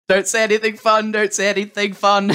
Don't say anything fun. Don't say anything fun.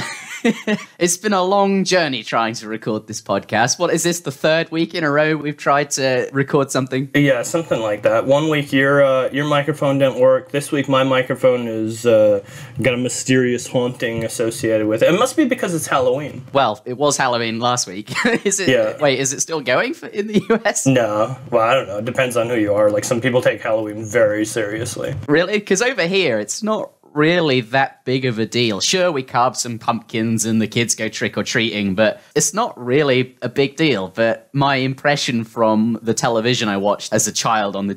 It's been a long journey trying to record this podcast. What is this, the third week in a row we've tried to record something? Yeah, something like that. 1 week your microphone didn't work. This week my microphone is got a mysterious haunting associated with it. It must be because it's Halloween. Well, it was Halloween last week. Is it? Yeah. Wait, is it still going in the US? No. Well, I don't know. It depends on who you are. Like, some people take Halloween very seriously. Really? Because over here, it's not really that big of a deal. Sure, we carve some pumpkins and the kids go trick-or-treating, but it's not really a big deal. But my impression from the television I watched as a child on the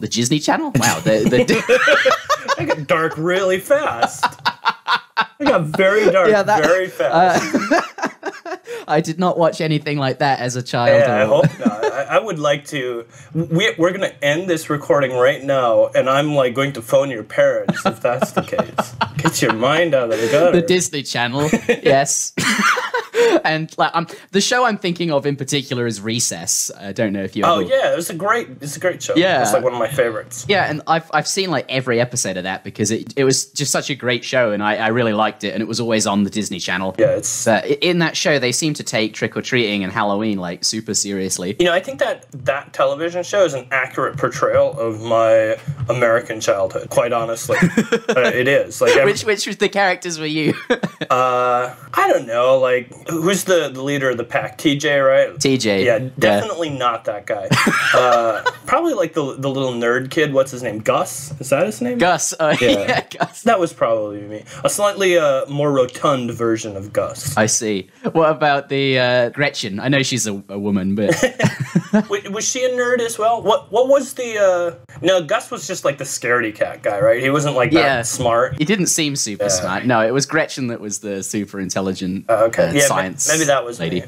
Disney Channel, wow, It got dark really fast. It got very dark very fast. I did not watch anything like that as a child. Yeah, I hope not. I would like to. We're going to end this recording right now, and I'm like going to phone your parents if that's the case. Get your mind out of the gutter. The Disney Channel, yes. And like, the show I'm thinking of in particular is Recess. I don't know if you. Oh yeah, it's a great show. Yeah, it's like one of my favorites. Yeah, and I've seen like every episode of that because it was just such a great show, and I really liked it, and it was always on the Disney Channel. Yeah, it's in that show they seem to take trick or treating and Halloween like super seriously. You know, I think that television show is an accurate portrayal of my American childhood. Quite honestly, it is. Like, which was the characters were you? I don't know. Like, who's the leader of the pack? TJ, right? TJ. Yeah, definitely not that guy. Probably like the little nerd kid. What's his name? Gus? Is that his name? Gus. Yeah, Gus. That was probably me. A slightly more rotund version of Gus. I see. What about the Gretchen? I know she's a woman, but was she a nerd as well? What was the? No, Gus was just like the scaredy cat guy, right? He wasn't like that smart. He didn't seem super smart. No, it was Gretchen that was the super intelligent science. Maybe that was lady. Me.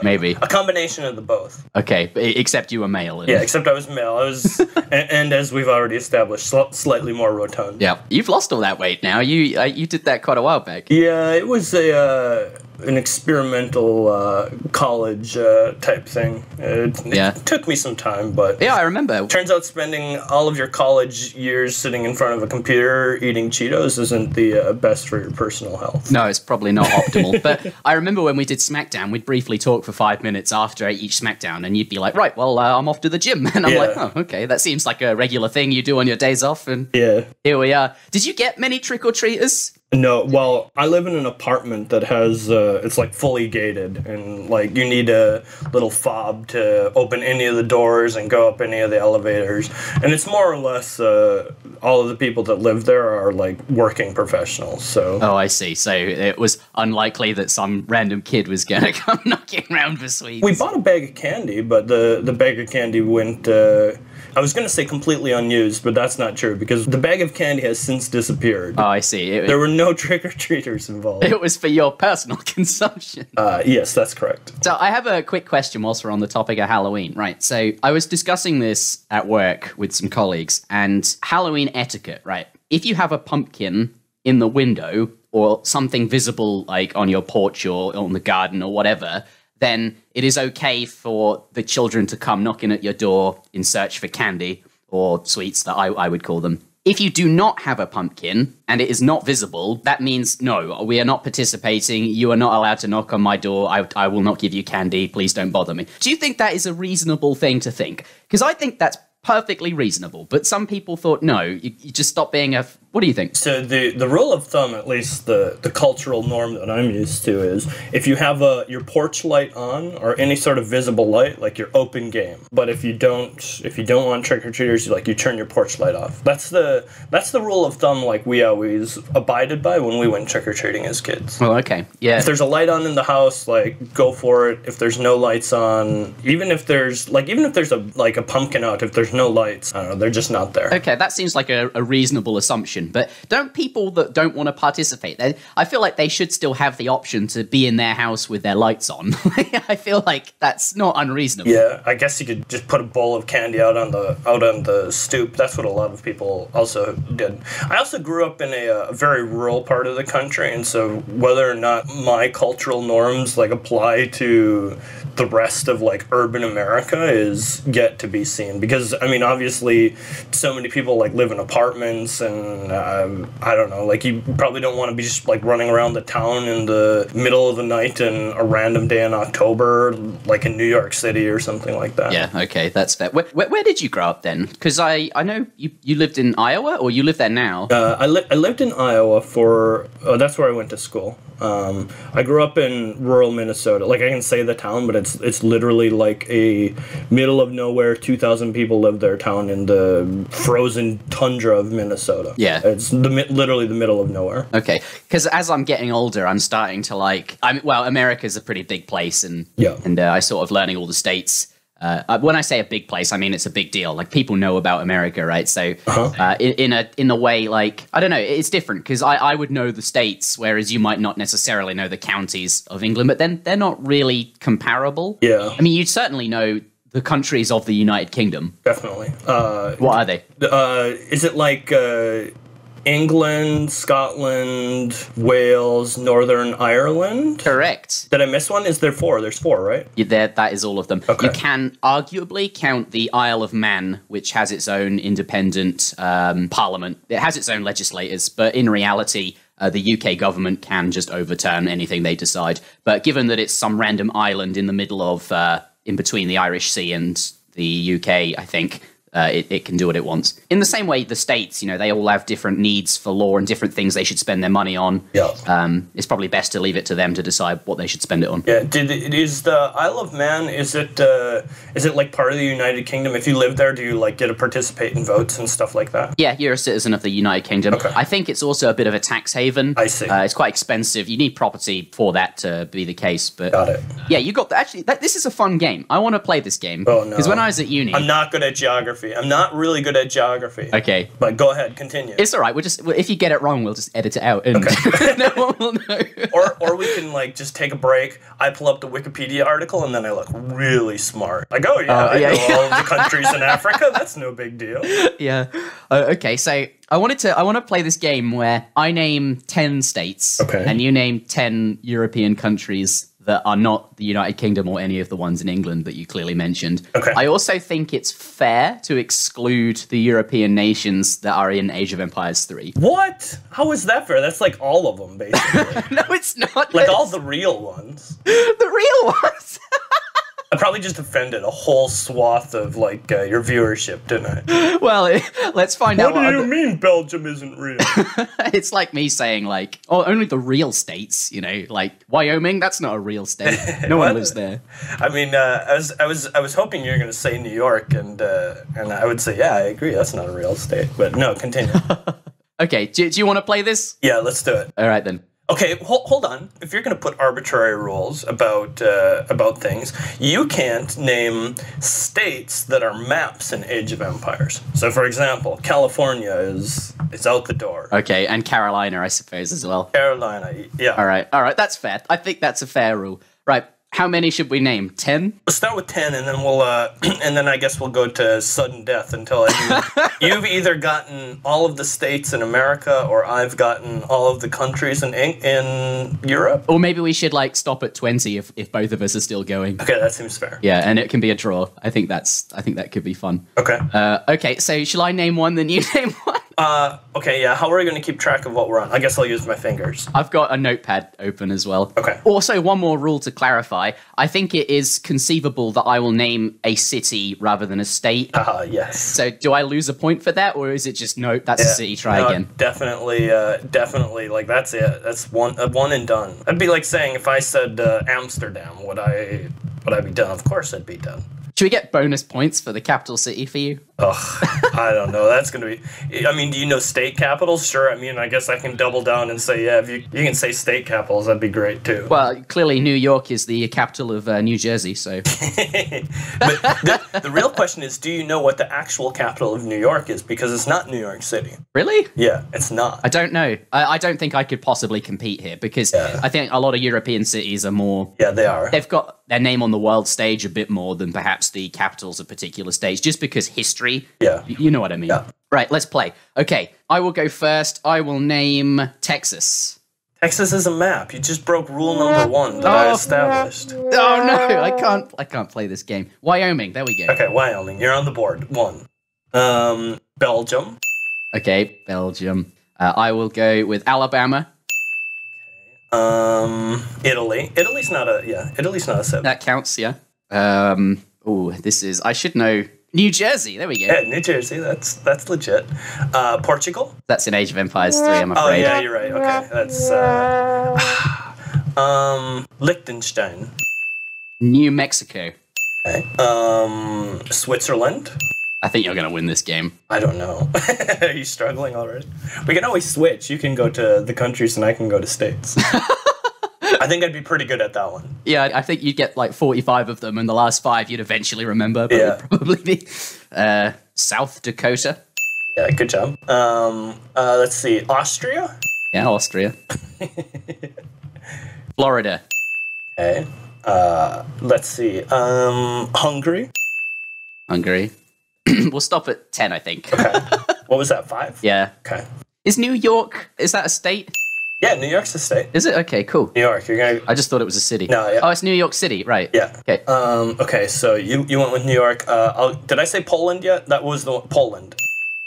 Maybe a combination of the both. Okay, except you were male. Yeah, except I was male. I was, and as we've already established, slightly more rotund. Yeah, you've lost all that weight now. You did that quite a while back. Yeah, it was an experimental college type thing. It took me some time, but yeah, I remember. Turns out spending all of your college years sitting in front of a computer eating Cheetos isn't the best for your personal health. No, it's probably not optimal. But I remember when we did Smackdown, we'd briefly talk for 5 minutes after each Smackdown, and you'd be like, right, well, I'm off to the gym. And I'm like, oh, okay, that seems like a regular thing you do on your days off. And here we are. Did you get many trick-or-treaters? No, well, I live in an apartment that has, it's like fully gated, and like you need a little fob to open any of the doors and go up any of the elevators, and it's more or less all of the people that live there are like working professionals, so. Oh, I see. So it was unlikely that some random kid was going to come knocking around for sweets. We bought a bag of candy, but the bag of candy went, I was going to say completely unused, but that's not true, because the bag of candy has since disappeared. Oh, I see. There were no trick-or-treaters involved. It was for your personal consumption. Yes, that's correct. So I have a quick question whilst we're on the topic of Halloween. Right, so I was discussing this at work with some colleagues, and Halloween etiquette, right? If you have a pumpkin in the window or something visible like on your porch or on the garden or whatever, then it is okay for the children to come knocking at your door in search for candy or sweets that I would call them. If you do not have a pumpkin and it is not visible, that means no, we are not participating. You are not allowed to knock on my door. I will not give you candy. Please don't bother me. Do you think that is a reasonable thing to think? Because I think that's perfectly reasonable, but some people thought, no, you just stop being a... What do you think? So the rule of thumb, at least the cultural norm that I'm used to, is if you have your porch light on or any sort of visible light, like you're open game. But if you don't want trick-or-treaters, you turn your porch light off. That's the rule of thumb like we always abided by when we went trick-or-treating as kids. Oh, okay. Yeah. If there's a light on in the house, go for it. If there's no lights on, even if there's a pumpkin out, if there's no lights, I don't know, they're just not there. Okay, that seems like a reasonable assumption. But don't people that don't want to participate, I feel like they should still have the option to be in their house with their lights on. I feel like that's not unreasonable. Yeah, I guess you could just put a bowl of candy out on the stoop. That's what a lot of people also did. I also grew up in a very rural part of the country, and so whether or not my cultural norms apply to the rest of urban America is yet to be seen. Because I mean, obviously, so many people live in apartments and and I don't know, like you probably don't want to be just like running around the town in the middle of the night in a random day in October, like in New York City or something like that. Yeah, okay, that's fair. Where did you grow up then? Because I know you lived in Iowa, or you live there now? I lived in Iowa that's where I went to school. I grew up in rural Minnesota. Like, I can say the town, but it's literally like a middle of nowhere, 2,000 people live there town in the frozen tundra of Minnesota. Yeah. It's literally the middle of nowhere. Okay, because as I'm getting older, I'm starting to America's a pretty big place, and I sort of learning all the states. When I say a big place, I mean it's a big deal. Like, people know about America, right? So in a way, like, I don't know, it's different because I would know the states, whereas you might not necessarily know the counties of England, but then they're not really comparable. Yeah. I mean, you'd certainly know the countries of the United Kingdom. Definitely. What are they? Is it like England, Scotland, Wales, Northern Ireland? Correct. Did I miss one? Is there four? There's four, right? That is all of them. Okay. You can arguably count the Isle of Man, which has its own independent parliament. It has its own legislators, but in reality, the UK government can just overturn anything they decide. But given that it's some random island in the middle of, in between the Irish Sea and the UK, I think, it can do what it wants. In the same way, the states, they all have different needs for law and different things they should spend their money on. Yeah. It's probably best to leave it to them to decide what they should spend it on. Yeah. Is the Isle of Man, is it like part of the United Kingdom? If you live there, do you like get to participate in votes and stuff like that? Yeah, you're a citizen of the United Kingdom. Okay. I think it's also a bit of a tax haven. I see. It's quite expensive. You need property for that to be the case. But got it. Yeah, you got this is a fun game. I want to play this game. Oh, no. Because when I was at uni, I'm not good at geography. I'm not really good at geography. Okay. But go ahead, continue. It's all right. If you get it wrong, we'll just edit it out, and no one will know. or we can like just take a break. I pull up the Wikipedia article, and then I look really smart. Like, oh yeah, I know all of the countries in Africa. That's no big deal. Yeah. Okay. So I want to play this game where I name 10 states, and you name 10 European countries that are not the United Kingdom or any of the ones in England that you clearly mentioned. Okay. I also think it's fair to exclude the European nations that are in Age of Empires 3. What? How is that fair? That's like all of them, basically. No, it's not. Like all the real ones. The real ones. I probably just offended a whole swath of like your viewership, didn't I? Well, let's find out. What do you mean Belgium isn't real? It's like me saying like, oh, only the real states, like Wyoming. That's not a real state. No one lives there. I mean, I was hoping you were going to say New York, and I would say, yeah, I agree. That's not a real state. But no, continue. Okay, do you want to play this? Yeah, let's do it. All right then. Okay, hold on. If you're going to put arbitrary rules about things, you can't name states that are maps in Age of Empires. So, for example, California is out the door. Okay, and Carolina, I suppose, as well. Carolina, yeah. All right, that's fair. I think that's a fair rule. Right. How many should we name? 10? We'll start with 10, and then we'll, and then I guess we'll go to sudden death until you've either gotten all of the states in America, or I've gotten all of the countries in Europe. Or maybe we should like stop at 20 if both of us are still going. Okay, that seems fair. Yeah, and it can be a draw. I think that could be fun. Okay. Okay. So shall I name one? Then you name one. Okay, yeah. How are we going to keep track of what we're on? I guess I'll use my fingers. I've got a notepad open as well. Okay. Also, one more rule to clarify. I think it is conceivable that I will name a city rather than a state. Yes. So do I lose a point for that, or is it just, no, that's a city, try again? Definitely, like, that's it. That's one and done. That'd be like saying if I said Amsterdam, would I be done? Of course I'd be done. Should we get bonus points for the capital city for you? Ugh, I don't know. That's going to be... I mean, do you know state capitals? Sure. I mean, I guess I can double down and say, yeah, if you can say state capitals, that'd be great, too. Well, clearly New York is the capital of New Jersey, so... But the real question is, do you know what the actual capital of New York is? Because it's not New York City. Really? Yeah, it's not. I don't know. I don't think I could possibly compete here, because I think a lot of European cities are more... Yeah, they are. They've got their name on the world stage a bit more than perhaps the capitals of particular states, just because history. Yeah. You know what I mean. Yeah. Right, let's play. Okay, I will go first. I will name Texas. Texas is a map. You just broke rule number 1 that I established. Oh no, I can't play this game. Wyoming, there we go. Okay, Wyoming, you're on the board. 1. Belgium. Okay, Belgium. Okay. I will go with Alabama. Italy. Italy's not a 7. That counts, yeah. I should know. New Jersey, there we go. Yeah, New Jersey, that's legit. Portugal? That's in Age of Empires 3, I'm afraid. Oh, yeah, you're right. Okay, that's, Liechtenstein. New Mexico. Okay. Switzerland? I think you're going to win this game. I don't know. Are you struggling already? We can always switch. You can go to the countries and I can go to states. I think I'd be pretty good at that one. Yeah, I think you'd get like 45 of them, and the last 5 you'd eventually remember. But Yeah. it'd probably be South Dakota. Yeah, good job. Let's see. Austria? Yeah, Austria. Florida. Okay. Let's see. Hungary? Hungary. We'll stop at 10, I think. Okay. What was that, 5? Yeah. Okay. Is New York, is that a state? Yeah, New York's a state. Is it? Okay, cool. New York, you're gonna... I just thought it was a city. No, yeah. Oh, it's New York City, right. Yeah. Okay. Okay, so you went with New York. Did I say Poland yet? That was the one. Poland.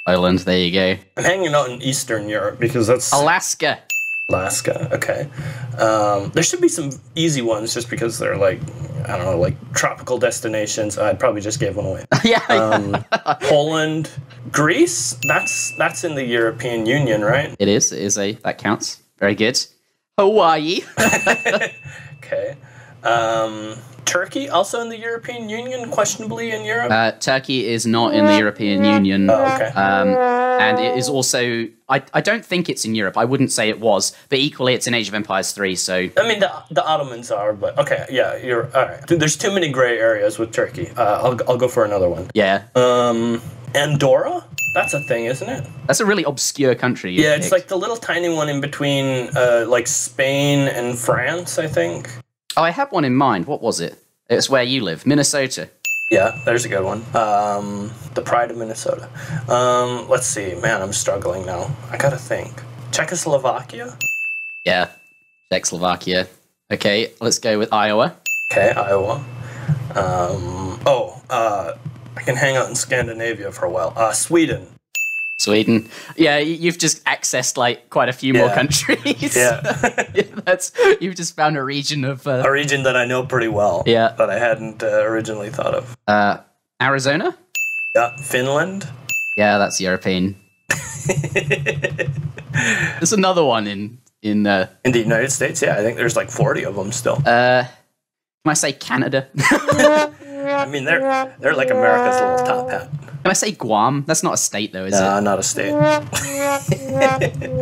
Ireland, there you go. I'm hanging out in Eastern Europe because that's... Alaska. Alaska, okay. There should be some easy ones just because they're like, I don't know, like tropical destinations. I'd probably just gave one away. Yeah. Poland, Greece, that's in the European Union, right? It is that counts. Very good. Hawaii. Okay. Turkey, also in the European Union, questionably in Europe? Turkey is not in the European Union. Oh, okay. And it is also... I don't think it's in Europe. I wouldn't say it was. But equally, it's in Age of Empires 3, so... I mean, the Ottomans are, but... Okay, yeah, you're... All right. There's too many gray areas with Turkey. I'll go for another one. Yeah. Andorra? That's a thing, isn't it? That's a really obscure country. Yeah, it's like the little tiny one in between, like, Spain and France, I think. Oh, I had one in mind. What was it? It's where you live. Minnesota. Yeah, there's a good one. The Pride of Minnesota. Let's see. Man, I'm struggling now. I gotta think. Czechoslovakia? Yeah. Czechoslovakia. Okay, let's go with Iowa. Okay, Iowa. I can hang out in Scandinavia for a while. Sweden. Sweden. Yeah, you've just accessed like quite a few more countries. Yeah. You've just found a region of... A region that I know pretty well. Yeah. That I hadn't originally thought of. Arizona? Yeah. Finland? Yeah, that's European. There's another one in the United States, yeah. I think there's like 40 of them still. Can I say Canada? I mean, they're like America's little top hat. Can I say Guam? That's not a state, though, is it? No, not a state.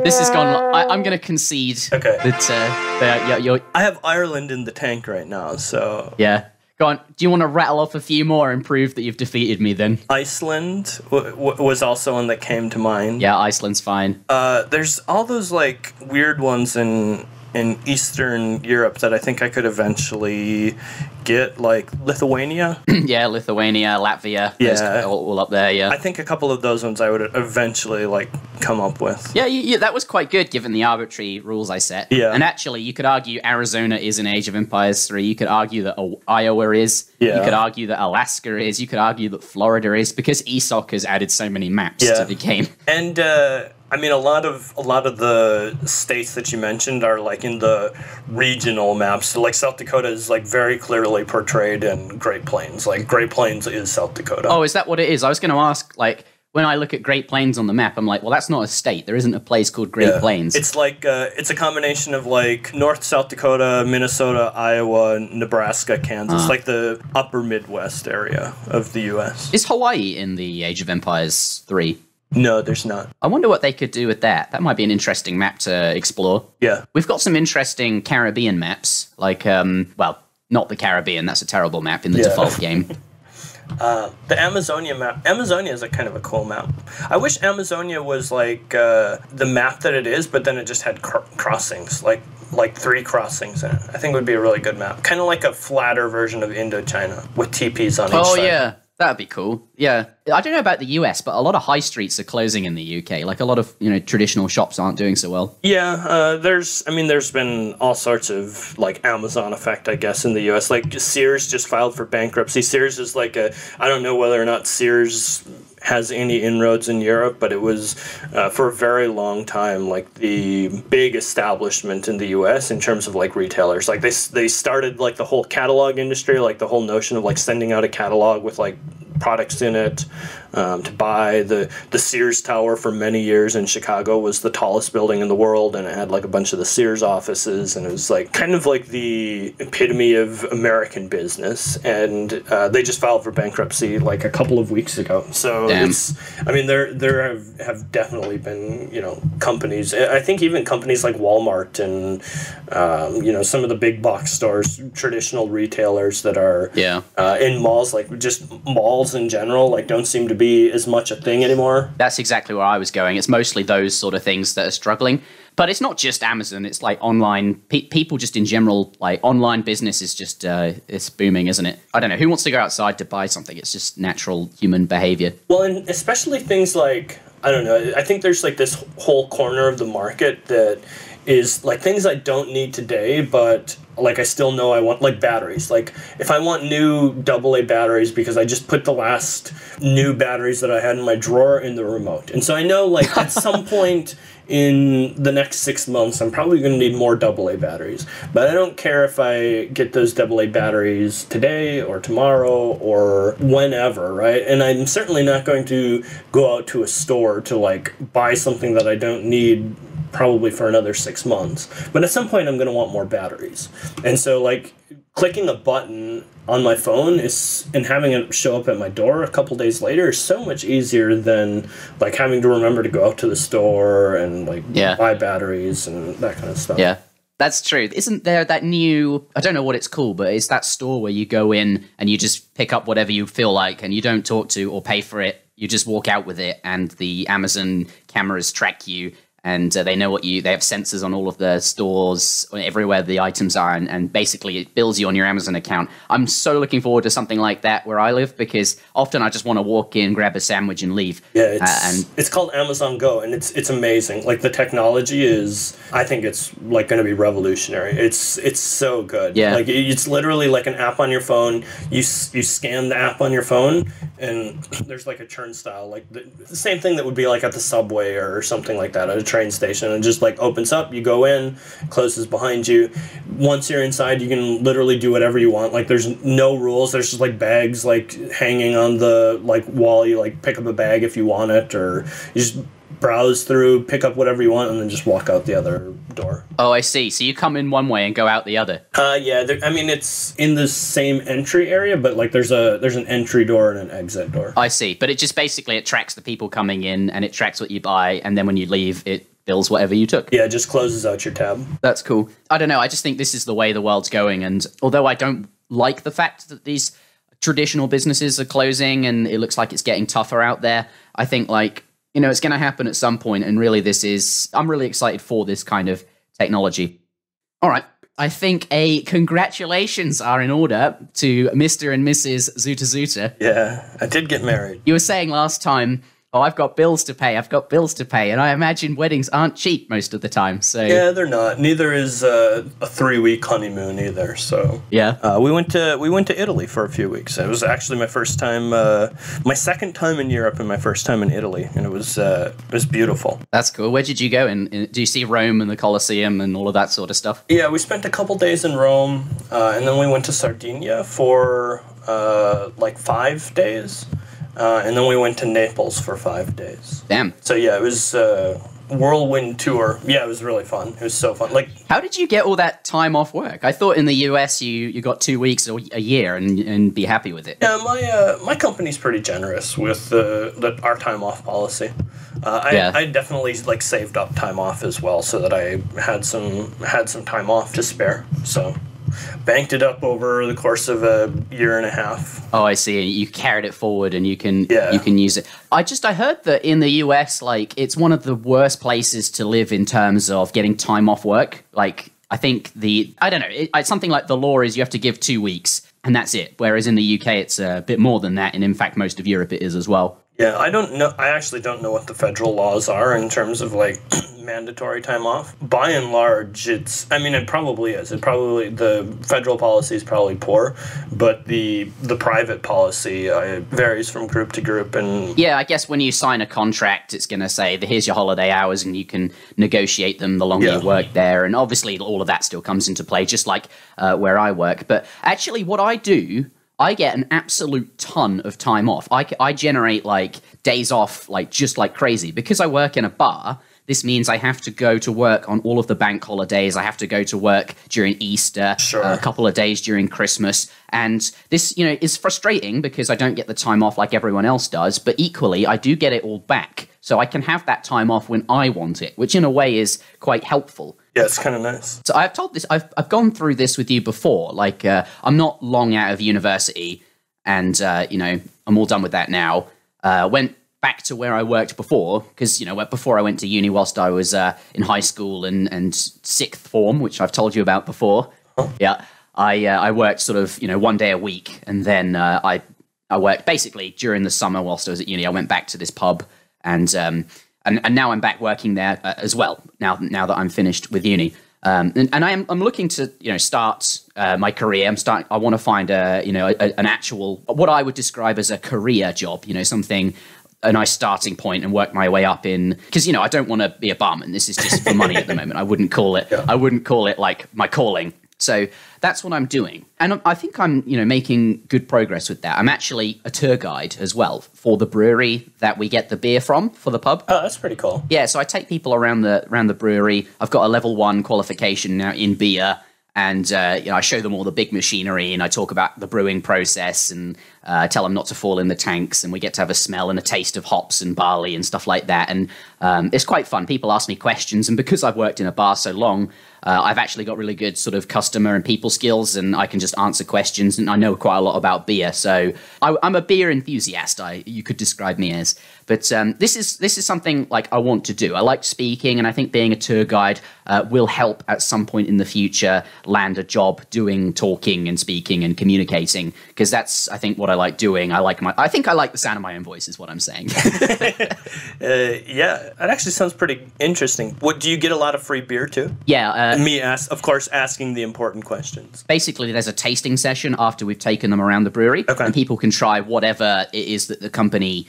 This has gone... I'm going to concede that you're... I have Ireland in the tank right now, so... Yeah. Go on. Do you want to rattle off a few more and prove that you've defeated me, then? Iceland was also one that came to mind. Yeah, Iceland's fine. There's all those, like, weird ones in Eastern Europe that I think I could eventually get, like Lithuania. Yeah, Lithuania, Latvia. Yeah. All up there, yeah. I think a couple of those ones I would eventually, like, come up with. Yeah, that was quite good given the arbitrary rules I set. Yeah. And actually, you could argue Arizona is in Age of Empires 3. You could argue that Iowa is. Yeah. You could argue that Alaska is. You could argue that Florida is, because Esoc has added so many maps to the game. And, I mean, a lot of the states that you mentioned are like in the regional maps. So, like, South Dakota is like very clearly portrayed in Great Plains. Like, Great Plains is South Dakota. Oh, is that what it is? I was going to ask, like, when I look at Great Plains on the map, I'm like, well, that's not a state. There isn't a place called Great Plains. It's like it's a combination of like North South Dakota, Minnesota, Iowa, Nebraska, Kansas, like the upper Midwest area of the U.S. Is Hawaii in the Age of Empires 3? No, there's not. I wonder what they could do with that. That might be an interesting map to explore. Yeah. We've got some interesting Caribbean maps, like, well, not the Caribbean. That's a terrible map in the default game. The Amazonia map. Amazonia is a kind of a cool map. I wish Amazonia was like the map that it is, but then it just had crossings, like 3 crossings in it. I think it would be a really good map. Kind of like a flatter version of Indochina with TPs on each side. Oh, yeah. That'd be cool. Yeah. I don't know about the US, but a lot of high streets are closing in the UK. Like, a lot of, traditional shops aren't doing so well. Yeah, there's been all sorts of, like, Amazon effect, I guess, in the US. Like, Sears just filed for bankruptcy. Sears is like I don't know whether or not Sears has any inroads in Europe, but it was for a very long time like the big establishment in the US in terms of like retailers. Like they started like the whole catalog industry, like the whole notion of like sending out a catalog with like products in it to buy. The Sears Tower for many years in Chicago was the tallest building in the world, and it had like a bunch of the Sears offices, and it was like kind of like the epitome of American business. And they just filed for bankruptcy like a couple of weeks ago. So there have definitely been, you know, companies. I think even companies like Walmart and you know, some of the big box stores, traditional retailers that are in malls, like just malls in general, like don't seem to be as much a thing anymore. That's exactly where I was going. It's mostly those sort of things that are struggling. But it's not just Amazon. It's like online people just in general, like online business is just it's booming, isn't it? I don't know. Who wants to go outside to buy something? It's just natural human behavior. Well, and especially things like, I don't know, I think there's like this whole corner of the market that is like things I don't need today, but like I still know I want, like batteries. Like if I want new AA batteries because I just put the last new batteries that I had in my drawer in the remote. And so I know like at some point in the next 6 months, I'm probably going to need more AA batteries. But I don't care if I get those AA batteries today or tomorrow or whenever, right? And I'm certainly not going to go out to a store to like buy something that I don't need probably for another 6 months. But at some point, I'm going to want more batteries. And so like clicking a button on my phone and having it show up at my door a couple days later is so much easier than like having to remember to go out to the store and like buy batteries and that kind of stuff. Yeah, that's true. Isn't there that new, I don't know what it's called, but it's that store where you go in and you just pick up whatever you feel like and you don't talk to or pay for it. You just walk out with it and the Amazon cameras track you. And they know they have sensors on all of the stores, everywhere the items are, and basically it bills you on your Amazon account. I'm so looking forward to something like that where I live, because often I just want to walk in, grab a sandwich, and leave. Yeah, it's called Amazon Go, and it's amazing. Like the technology I think it's like going to be revolutionary. It's so good. Yeah. Like it's literally like an app on your phone. You scan the app on your phone, and there's like a turnstile, like the same thing that would be like at the subway or something like that at a train station, and just like opens up, you go in, closes behind you. Once you're inside, you can literally do whatever you want. Like there's no rules. There's just like bags like hanging on the like wall. You like pick up a bag if you want it, or you just browse through, pick up whatever you want, and then just walk out the other door. Oh, I see. So you come in one way and go out the other. Yeah. I mean, it's in the same entry area, but like there's an entry door and an exit door. I see. But it just basically it tracks the people coming in, and it tracks what you buy, and then when you leave, it bills whatever you took. Yeah, it just closes out your tab. That's cool. I don't know. I just think this is the way the world's going, and although I don't like the fact that these traditional businesses are closing and it looks like it's getting tougher out there, I think like, you know, it's going to happen at some point, and really I'm really excited for this kind of technology. All right. I think congratulations are in order to Mr. and Mrs. Zuter. Yeah, I did get married. You were saying last time, oh, I've got bills to pay, and I imagine weddings aren't cheap most of the time, so... Yeah, they're not. Neither is a 3-week honeymoon either, so... Yeah. We went to Italy for a few weeks. It was actually my first time, my second time in Europe and my first time in Italy, and it was beautiful. That's cool. Where did you go? Do you see Rome and the Colosseum and all of that sort of stuff? Yeah, we spent a couple days in Rome, and then we went to Sardinia for, like 5 days. And then we went to Naples for 5 days. Damn. So yeah, it was a whirlwind tour. Yeah, it was really fun. It was so fun. Like, how did you get all that time off work? I thought in the US you got 2 weeks or a year and be happy with it. Yeah, my company's pretty generous with our time off policy. I definitely like saved up time off as well, so that I had some time off to spare. So banked it up over the course of a year and a half. Oh, I see. You carried it forward, and you can use it. I heard that in the US, like it's one of the worst places to live in terms of getting time off work. Like I think I don't know, it's something like the law is you have to give 2 weeks, and that's it. Whereas in the UK, it's a bit more than that, and in fact, most of Europe it is as well. Yeah, I don't know. I actually don't know what the federal laws are in terms of like mandatory time off. By and large, it probably is. The federal policy is probably poor, but the private policy varies from group to group. And yeah, I guess when you sign a contract, it's going to say, here's your holiday hours, and you can negotiate them the longer you work there. And obviously, all of that still comes into play, just like where I work. But actually, what I do, I get an absolute ton of time off. I generate like days off just like crazy. Because I work in a bar, this means I have to go to work on all of the bank holidays. I have to go to work during Easter, a couple of days during Christmas. And this, is frustrating because I don't get the time off like everyone else does. But equally, I do get it all back. So I can have that time off when I want it, which in a way is quite helpful. Yeah, it's kind of nice. So I've gone through this with you before. I'm not long out of university, and I'm all done with that now. Went back to where I worked before, because before I went to uni, whilst I was in high school and sixth form, which I've told you about before. Huh? Yeah, I worked sort of one day a week, and then I worked basically during the summer whilst I was at uni. I went back to this pub, and now I'm back working there as well. Now that I'm finished with uni, and I'm looking to start my career. I want to find an actual, what I would describe as a career job. Something, a nice starting point, and work my way up in. Because I don't want to be a barman. This is just for money at the moment. I wouldn't call it like my calling. So that's what I'm doing. And I think I'm, making good progress with that. I'm actually a tour guide as well for the brewery that we get the beer from for the pub. Oh, that's pretty cool. Yeah, so I take people around the brewery. I've got a level 1 qualification now in beer. And I show them all the big machinery, and I talk about the brewing process, and tell them not to fall in the tanks, and we get to have a smell and a taste of hops and barley and stuff like that. And it's quite fun. People ask me questions, and because I've worked in a bar so long, I've actually got really good sort of customer and people skills, and I can just answer questions, and I know quite a lot about beer. So I'm a beer enthusiast, you could describe me as. But this is something like I want to do. I like speaking, and I think being a tour guide will help at some point in the future land a job doing talking and speaking and communicating, because that's, I think, what I like doing. I think I like the sound of my own voice is what I'm saying. Yeah, that actually sounds pretty interesting. Do you get a lot of free beer too? Yeah. Of course, asking the important questions. Basically, there's a tasting session after we've taken them around the brewery, and people can try whatever it is that the company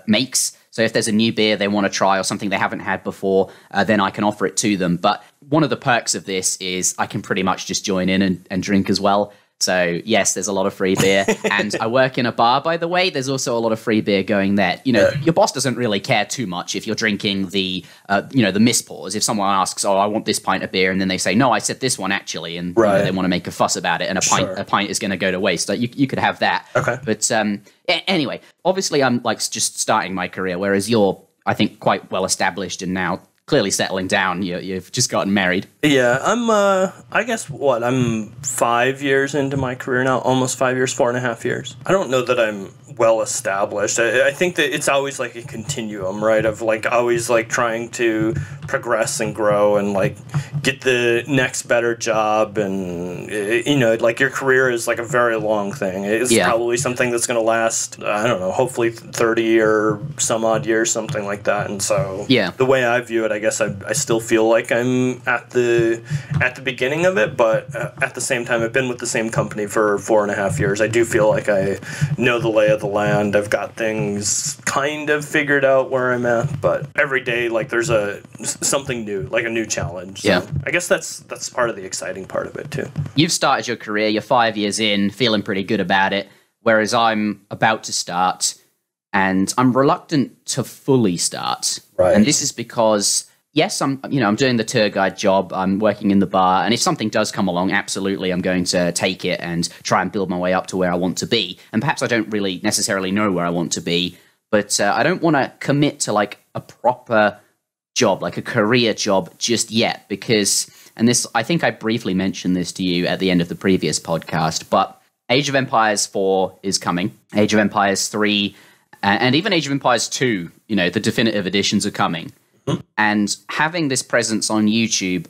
makes. So if there's a new beer they want to try or something they haven't had before, then I can offer it to them. But one of the perks of this is I can pretty much just join in and drink as well. So yes, there's a lot of free beer. And I work in a bar, by the way. There's also a lot of free beer going there. Your boss doesn't really care too much if you're drinking the miss pours. If someone asks, I want this pint of beer, and then they say, no, I said this one actually, and they want to make a fuss about it, and a pint is going to go to waste. So you could have that. Okay. But anyway, obviously I'm just starting my career, whereas you're, I think, quite well established and now clearly settling down. You've just gotten married. Yeah, I guess I'm 5 years into my career now, almost 5 years, 4.5 years. I don't know that I'm well established. I think that it's always like a continuum, right? Of always trying to progress and grow and get the next better job, and your career is a very long thing. It's probably something that's going to last, I don't know, hopefully 30 or some odd years, something like that. And so the way I view it, I guess I still feel like I'm at the beginning of it, but at the same time, I've been with the same company for 4.5 years. I do feel like I know the lay of the land. I've got things kind of figured out where I'm at, but every day there's something new, a new challenge. So I guess that's part of the exciting part of it too. You've started your career, you're 5 years in, feeling pretty good about it, whereas I'm about to start, and I'm reluctant to fully start. Right. And this is because yes, I'm doing the tour guide job, I'm working in the bar, and if something does come along, absolutely I'm going to take it and try and build my way up to where I want to be. And perhaps I don't really necessarily know where I want to be, but I don't want to commit to a proper job, a career job just yet, because, and this, I think I briefly mentioned this to you at the end of the previous podcast, but Age of Empires 4 is coming, Age of Empires 3, and even Age of Empires 2, the definitive editions are coming. And having this presence on YouTube,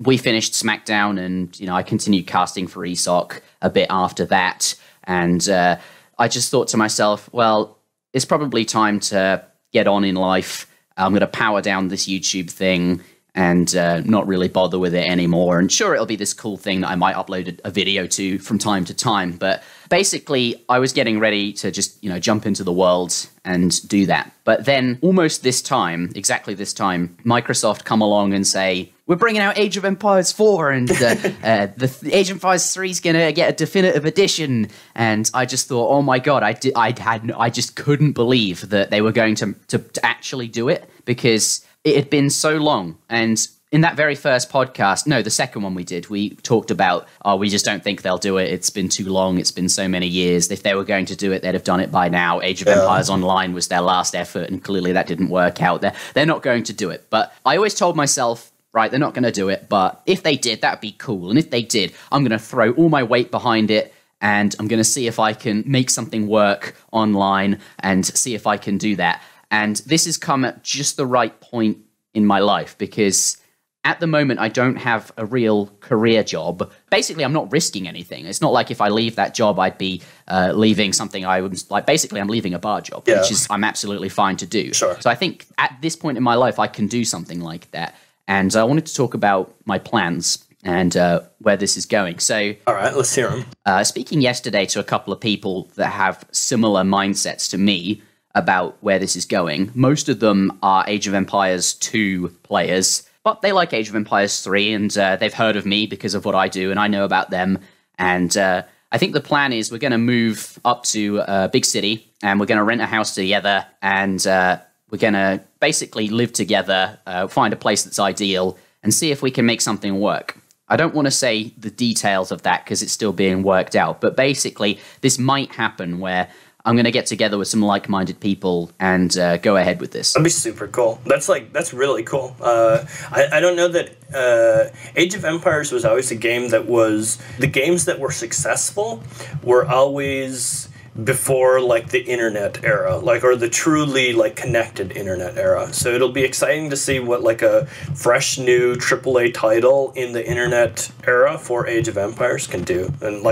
we finished Smackdown, and, I continued casting for Esoc a bit after that. And I just thought to myself, well, it's probably time to get on in life. I'm going to power down this YouTube thing and not really bother with it anymore. And sure, it'll be this cool thing that I might upload a video to from time to time. But basically, I was getting ready to just, jump into the world and do that. But then almost exactly this time, Microsoft come along and say, we're bringing out Age of Empires 4 and the Age of Empires 3 is going to get a definitive edition. And I just thought, oh my God, I just couldn't believe that they were going to actually do it, because it had been so long. And in that very first podcast, no, the second one we did, we talked about, we just don't think they'll do it. It's been too long. It's been so many years. If they were going to do it, they'd have done it by now. Age of Empires Online was their last effort, and clearly that didn't work out. They're not going to do it. But I always told myself, right, they're not going to do it. But if they did, that'd be cool. And if they did, I'm going to throw all my weight behind it, and I'm going to see if I can make something work online and see if I can do that. And this has come at just the right point in my life, because at the moment I don't have a real career job. Basically, I'm not risking anything. It's not like if I leave that job, I'd be leaving something I was like. Basically, I'm leaving a bar job, which is I'm absolutely fine to do. Sure. So I think at this point in my life, I can do something like that. And I wanted to talk about my plans and where this is going. So, all right, let's hear them. Speaking yesterday to a couple of people that have similar mindsets to me about where this is going. Most of them are Age of Empires 2 players, but they like Age of Empires 3, and they've heard of me because of what I do, and I know about them. And I think the plan is we're going to move up to a big city, and we're going to rent a house together, and we're going to basically live together, find a place that's ideal, and see if we can make something work. I don't want to say the details of that because it's still being worked out, but basically this might happen where I'm going to get together with some like-minded people and go ahead with this. That'd be super cool. That's really cool. I don't know that Age of Empires was always a game that was... The games that were successful were always before, the internet era, or the truly, connected internet era. So it'll be exciting to see what, a fresh new AAA title in the internet era for Age of Empires can do. And,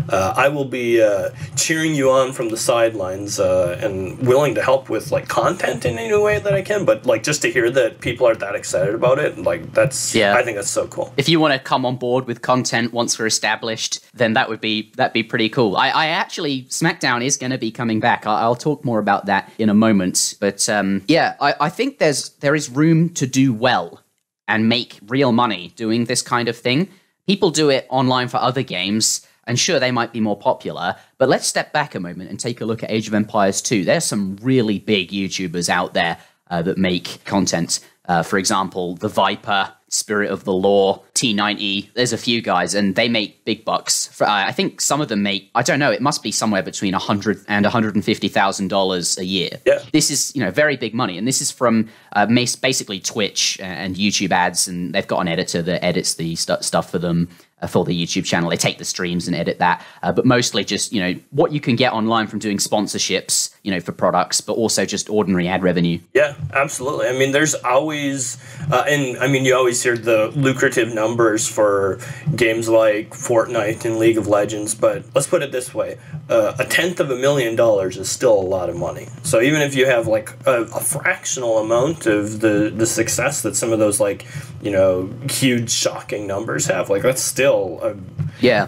I will be cheering you on from the sidelines and willing to help with content in any way that I can. But just to hear that people are that excited about it, I think that's so cool. If you want to come on board with content once we're established, then that'd be pretty cool. I actually, Smackdown is going to be coming back. I'll talk more about that in a moment. But I think there is room to do well and make real money doing this kind of thing. People do it online for other games. And sure, they might be more popular, but let's step back a moment and take a look at Age of Empires 2. There's some really big YouTubers out there that make content. For example, The Viper, Spirit of the Law, T90. There's a few guys, and they make big bucks. I think some of them make, I don't know, it must be somewhere between $100,000 and $150,000 a year. Yeah. This is, very big money, and this is from basically Twitch and YouTube ads, and they've got an editor that edits the stuff for them. For the YouTube channel. They take the streams and edit that, but mostly just, what you can get online from doing sponsorships, for products, but also just ordinary ad revenue. Yeah, absolutely. I mean, there's always, you always hear the lucrative numbers for games like Fortnite and League of Legends, but let's put it this way, $1/10,000,000 is still a lot of money. So even if you have a fractional amount of the success that some of those huge shocking numbers have, that's still a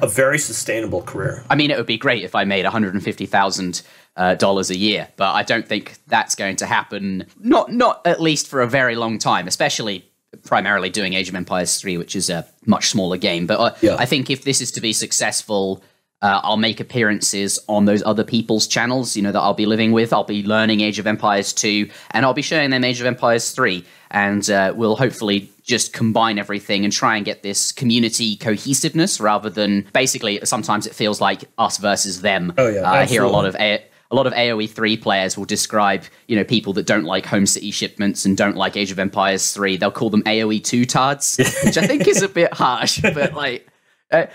very sustainable career. I mean, it would be great if I made $150,000 a year, but I don't think that's going to happen. Not at least for a very long time, especially primarily doing Age of Empires 3, which is a much smaller game. But I think if this is to be successful, I'll make appearances on those other people's channels, that I'll be living with. I'll be learning Age of Empires 2, and I'll be showing them Age of Empires 3. And we'll hopefully just combine everything and try and get this community cohesiveness rather than basically sometimes it feels like us versus them. Oh, yeah, I hear a lot of AoE 3 players will describe, people that don't like Home City Shipments and don't like Age of Empires 3. They'll call them AoE 2-tards, which I think is a bit harsh, but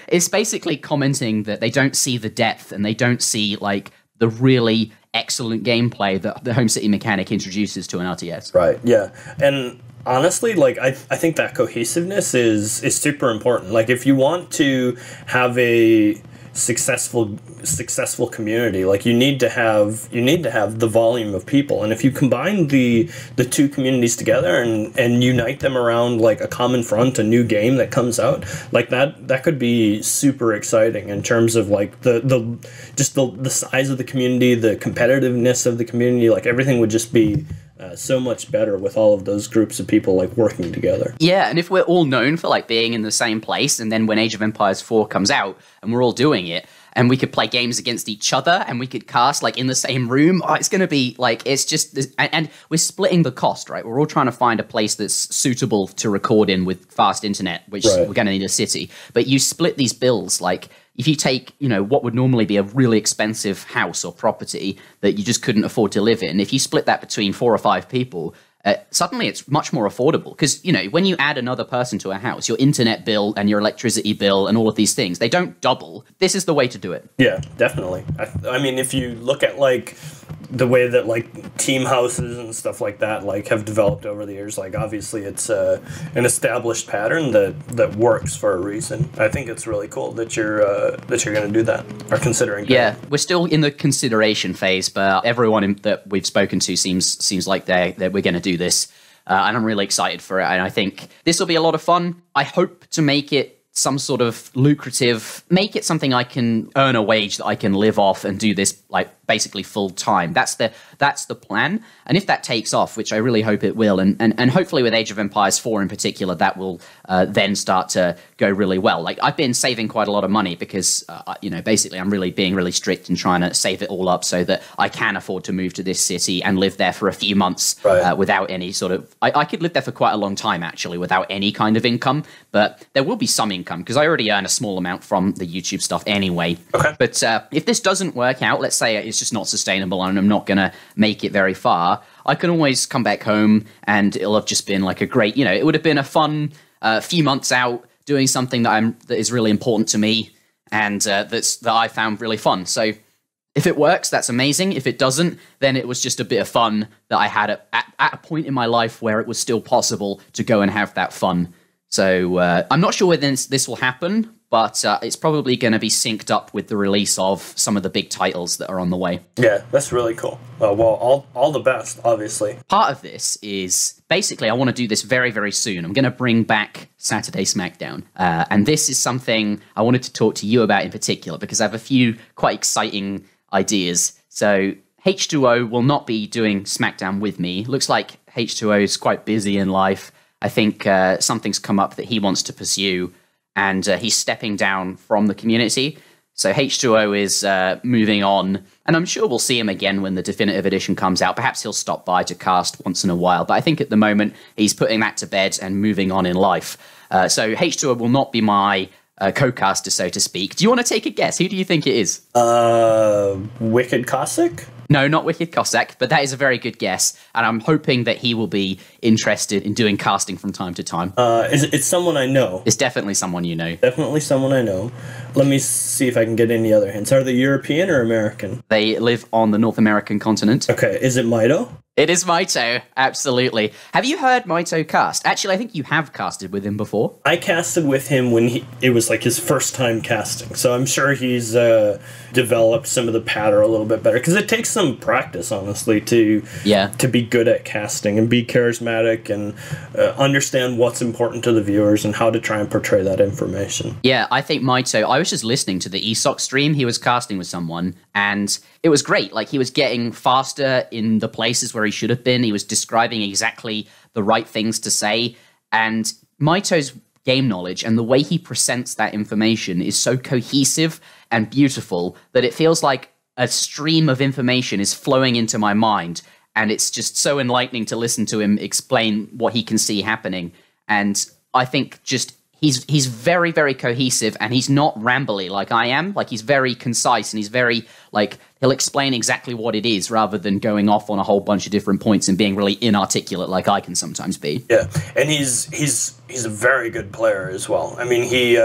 it's basically commenting that they don't see the depth and they don't see the really excellent gameplay that the Home City mechanic introduces to an RTS. Right, yeah. And honestly, I think that cohesiveness is super important. If you want to have a successful community. Like, you need to have the volume of people, and if you combine the two communities together and unite them around like a common front, a new game that comes out, like that could be super exciting in terms of like the size of the community, the competitiveness of the community. Like, everything would just be so much better with all of those groups of people like working together. Yeah, and if we're all known for like being in the same place, and then when Age of Empires 4 comes out and we're all doing it, and we could play games against each other, and we could cast like in the same room, it's going to be like, it's just, and we're splitting the cost, right? We're all trying to find a place that's suitable to record in with fast internet, which we're going to need a city. But you split these bills, like, if you take, what would normally be a really expensive house or property that you just couldn't afford to live in, if you split that between 4 or 5 people, suddenly it's much more affordable. Because, when you add another person to a house, your internet bill and your electricity bill and all of these things, they don't double. This is the way to do it. Yeah, definitely. I mean, if you look at, like, the way that, like, team houses and stuff like that, like, have developed over the years, like, obviously it's an established pattern that works for a reason. I think it's really cool that you're going to do that, or considering. Yeah, we're still in the consideration phase, but everyone that we've spoken to seems like that we're going to do this, and I'm really excited for it, and I think this will be a lot of fun. I hope to make it some sort of lucrative, make it something I can earn a wage that I can live off and do this like basically full time. That's the plan. And if that takes off, which I really hope it will, and hopefully with Age of Empires 4 in particular, that will then start to go really well. Like, I've been saving quite a lot of money because, basically I'm really being really strict and trying to save it all up so that I can afford to move to this city and live there for a few months without any sort of, I could live there for quite a long time actually without any kind of income, but there will be some income because I already earn a small amount from the YouTube stuff anyway. Okay. But if this doesn't work out, let's say it's just not sustainable and I'm not going to make it very far, I can always come back home and it'll have just been like a great, it would have been a fun few months out doing something that is really important to me and that I found really fun. So if it works, that's amazing. If it doesn't, then it was just a bit of fun that I had at a point in my life where it was still possible to go and have that fun. So I'm not sure whether this will happen, but it's probably going to be synced up with the release of some of the big titles that are on the way. Yeah, that's really cool. Well, all the best, obviously. Part of this is, basically, I want to do this very, very soon. I'm going to bring back Saturday Smackdown. And this is something I wanted to talk to you about in particular, because I have a few quite exciting ideas. So H2O will not be doing Smackdown with me. Looks like H2O is quite busy in life. I think something's come up that he wants to pursue, and he's stepping down from the community. So H2O is moving on, and I'm sure we'll see him again when the definitive edition comes out. Perhaps he'll stop by to cast once in a while, but I think at the moment he's putting that to bed and moving on in life. So H2O will not be my co-caster, so to speak. Do you want to take a guess? Who do you think it is? Wicked Cossack? No, not Wicked Cossack, but that is a very good guess, and I'm hoping that he will be interested in doing casting from time to time. It's someone I know. It's definitely someone you know. Definitely someone I know. Let me see if I can get any other hints. Are they European or American? They live on the North American continent. Okay, is it Mito? It is Mito, absolutely. Have you heard Mito cast? Actually, I think you have casted with him before. I casted with him when it was like his first time casting, so I'm sure he's developed some of the patter a little bit better, because it takes some practice, honestly, to be good at casting and be charismatic and understand what's important to the viewers and how to try and portray that information. Yeah, I think Mito, I was just listening to the Esoc stream, he was casting with someone, and it was great. Like, he was getting faster in the places where he should have been. He was describing exactly the right things to say. And Mito's game knowledge and the way he presents that information is so cohesive and beautiful that it feels like a stream of information is flowing into my mind. And it's just so enlightening to listen to him explain what he can see happening. And I think just he's very, very cohesive, and he's not rambly like I am. Like, he's very concise, and he's very, like, he'll explain exactly what it is rather than going off on a whole bunch of different points and being really inarticulate like I can sometimes be. Yeah, and he's a very good player as well. I mean, he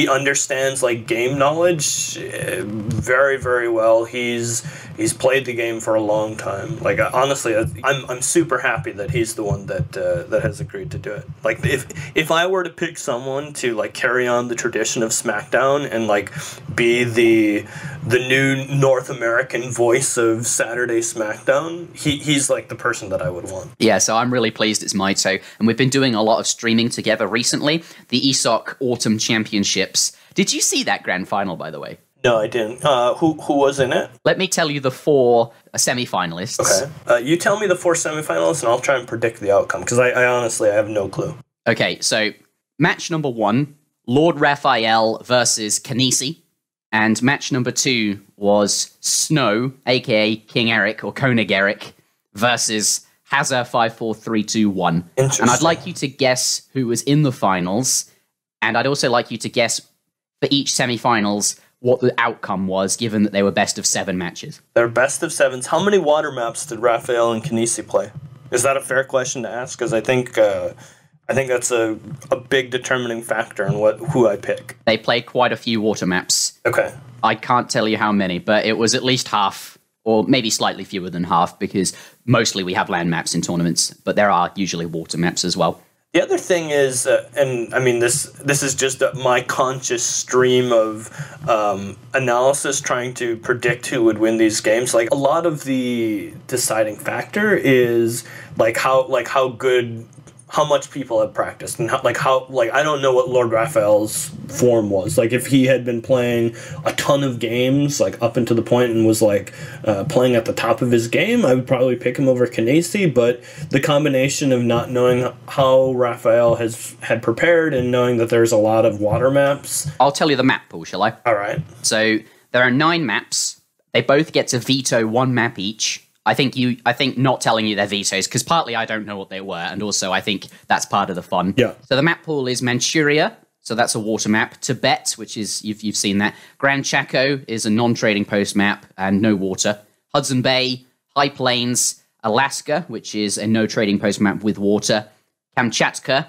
understands, like, game knowledge very, very well. He's He's played the game for a long time. Like, honestly, I'm super happy that he's the one that has agreed to do it. Like, if I were to pick someone to like carry on the tradition of SmackDown and like be the new North American voice of Saturday SmackDown, he's like the person that I would want. Yeah, so I'm really pleased it's Maito, and we've been doing a lot of streaming together recently. The Esoc Autumn Championships. Did you see that grand final, by the way? No, I didn't. Who was in it? Let me tell you the 4 semi-finalists. Okay. You tell me the 4 semi-finalists, and I'll try and predict the outcome, because I honestly have no clue. Okay, so match number 1, Lord Raphael versus Kanisi. And match number 2 was Snow, a.k.a. King Eric, or Koenig Eric, versus Hazza 54321. Interesting. And I'd like you to guess who was in the finals, and I'd also like you to guess for each semi-finals what the outcome was, given that they were best of 7 matches. They're best of 7s. How many water maps did Raphael and Kanisi play? Is that a fair question to ask? Because I think that's a big determining factor in who I pick. They played quite a few water maps. Okay. I can't tell you how many, but it was at least half, or maybe slightly fewer than half, because mostly we have land maps in tournaments, but there are usually water maps as well. The other thing is, and I mean, this is just my conscious stream of analysis trying to predict who would win these games. Like, a lot of the deciding factor is how good, how much people have practiced, and how I don't know what Lord Raphael's form was. Like, if he had been playing a ton of games, like up until the point and was like playing at the top of his game, I would probably pick him over Kanesi. But the combination of not knowing how Raphael had prepared and knowing that there's a lot of water maps. I'll tell you the map pool, shall I? All right. So there are 9 maps. They both get to veto 1 map each. I think not telling you their vetoes, because partly I don't know what they were, and also I think that's part of the fun. Yeah. So the map pool is Manchuria, so that's a water map. Tibet, which is, you've seen that. Grand Chaco is a non-trading post map and no water. Hudson Bay, High Plains, Alaska, which is a no trading post map with water. Kamchatka,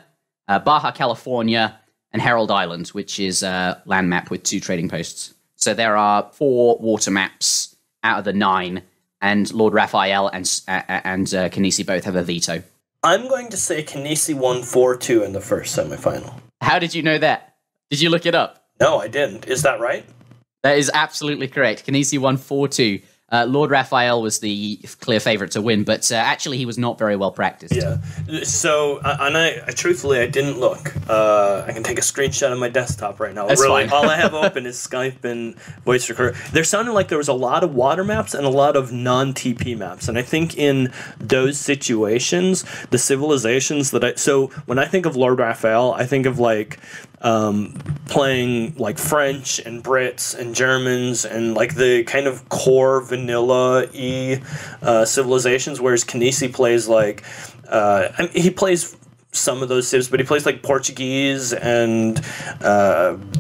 Baja California, and Herald Island, which is a land map with 2 trading posts. So there are 4 water maps out of the 9. And Lord Raphael and Kanisi both have a veto. I'm going to say Kanisi won 4-2 in the first semifinal. How did you know that? Did you look it up? No, I didn't. Is that right? That is absolutely correct. Kanisi won 4-2. Lord Raphael was the clear favorite to win, but actually he was not very well practiced. Yeah. So, and I truthfully, I didn't look. I can take a screenshot of my desktop right now. That's really, fine. All I have open is Skype and voice recorder. There sounded like there was a lot of water maps and a lot of non-TP maps, and I think in those situations, the civilizations so when I think of Lord Raphael, I think of like playing like French and Brits and Germans and like the kind of core vanilla-y civilizations, whereas Kanisi plays like he plays some of those civs, but he plays like Portuguese and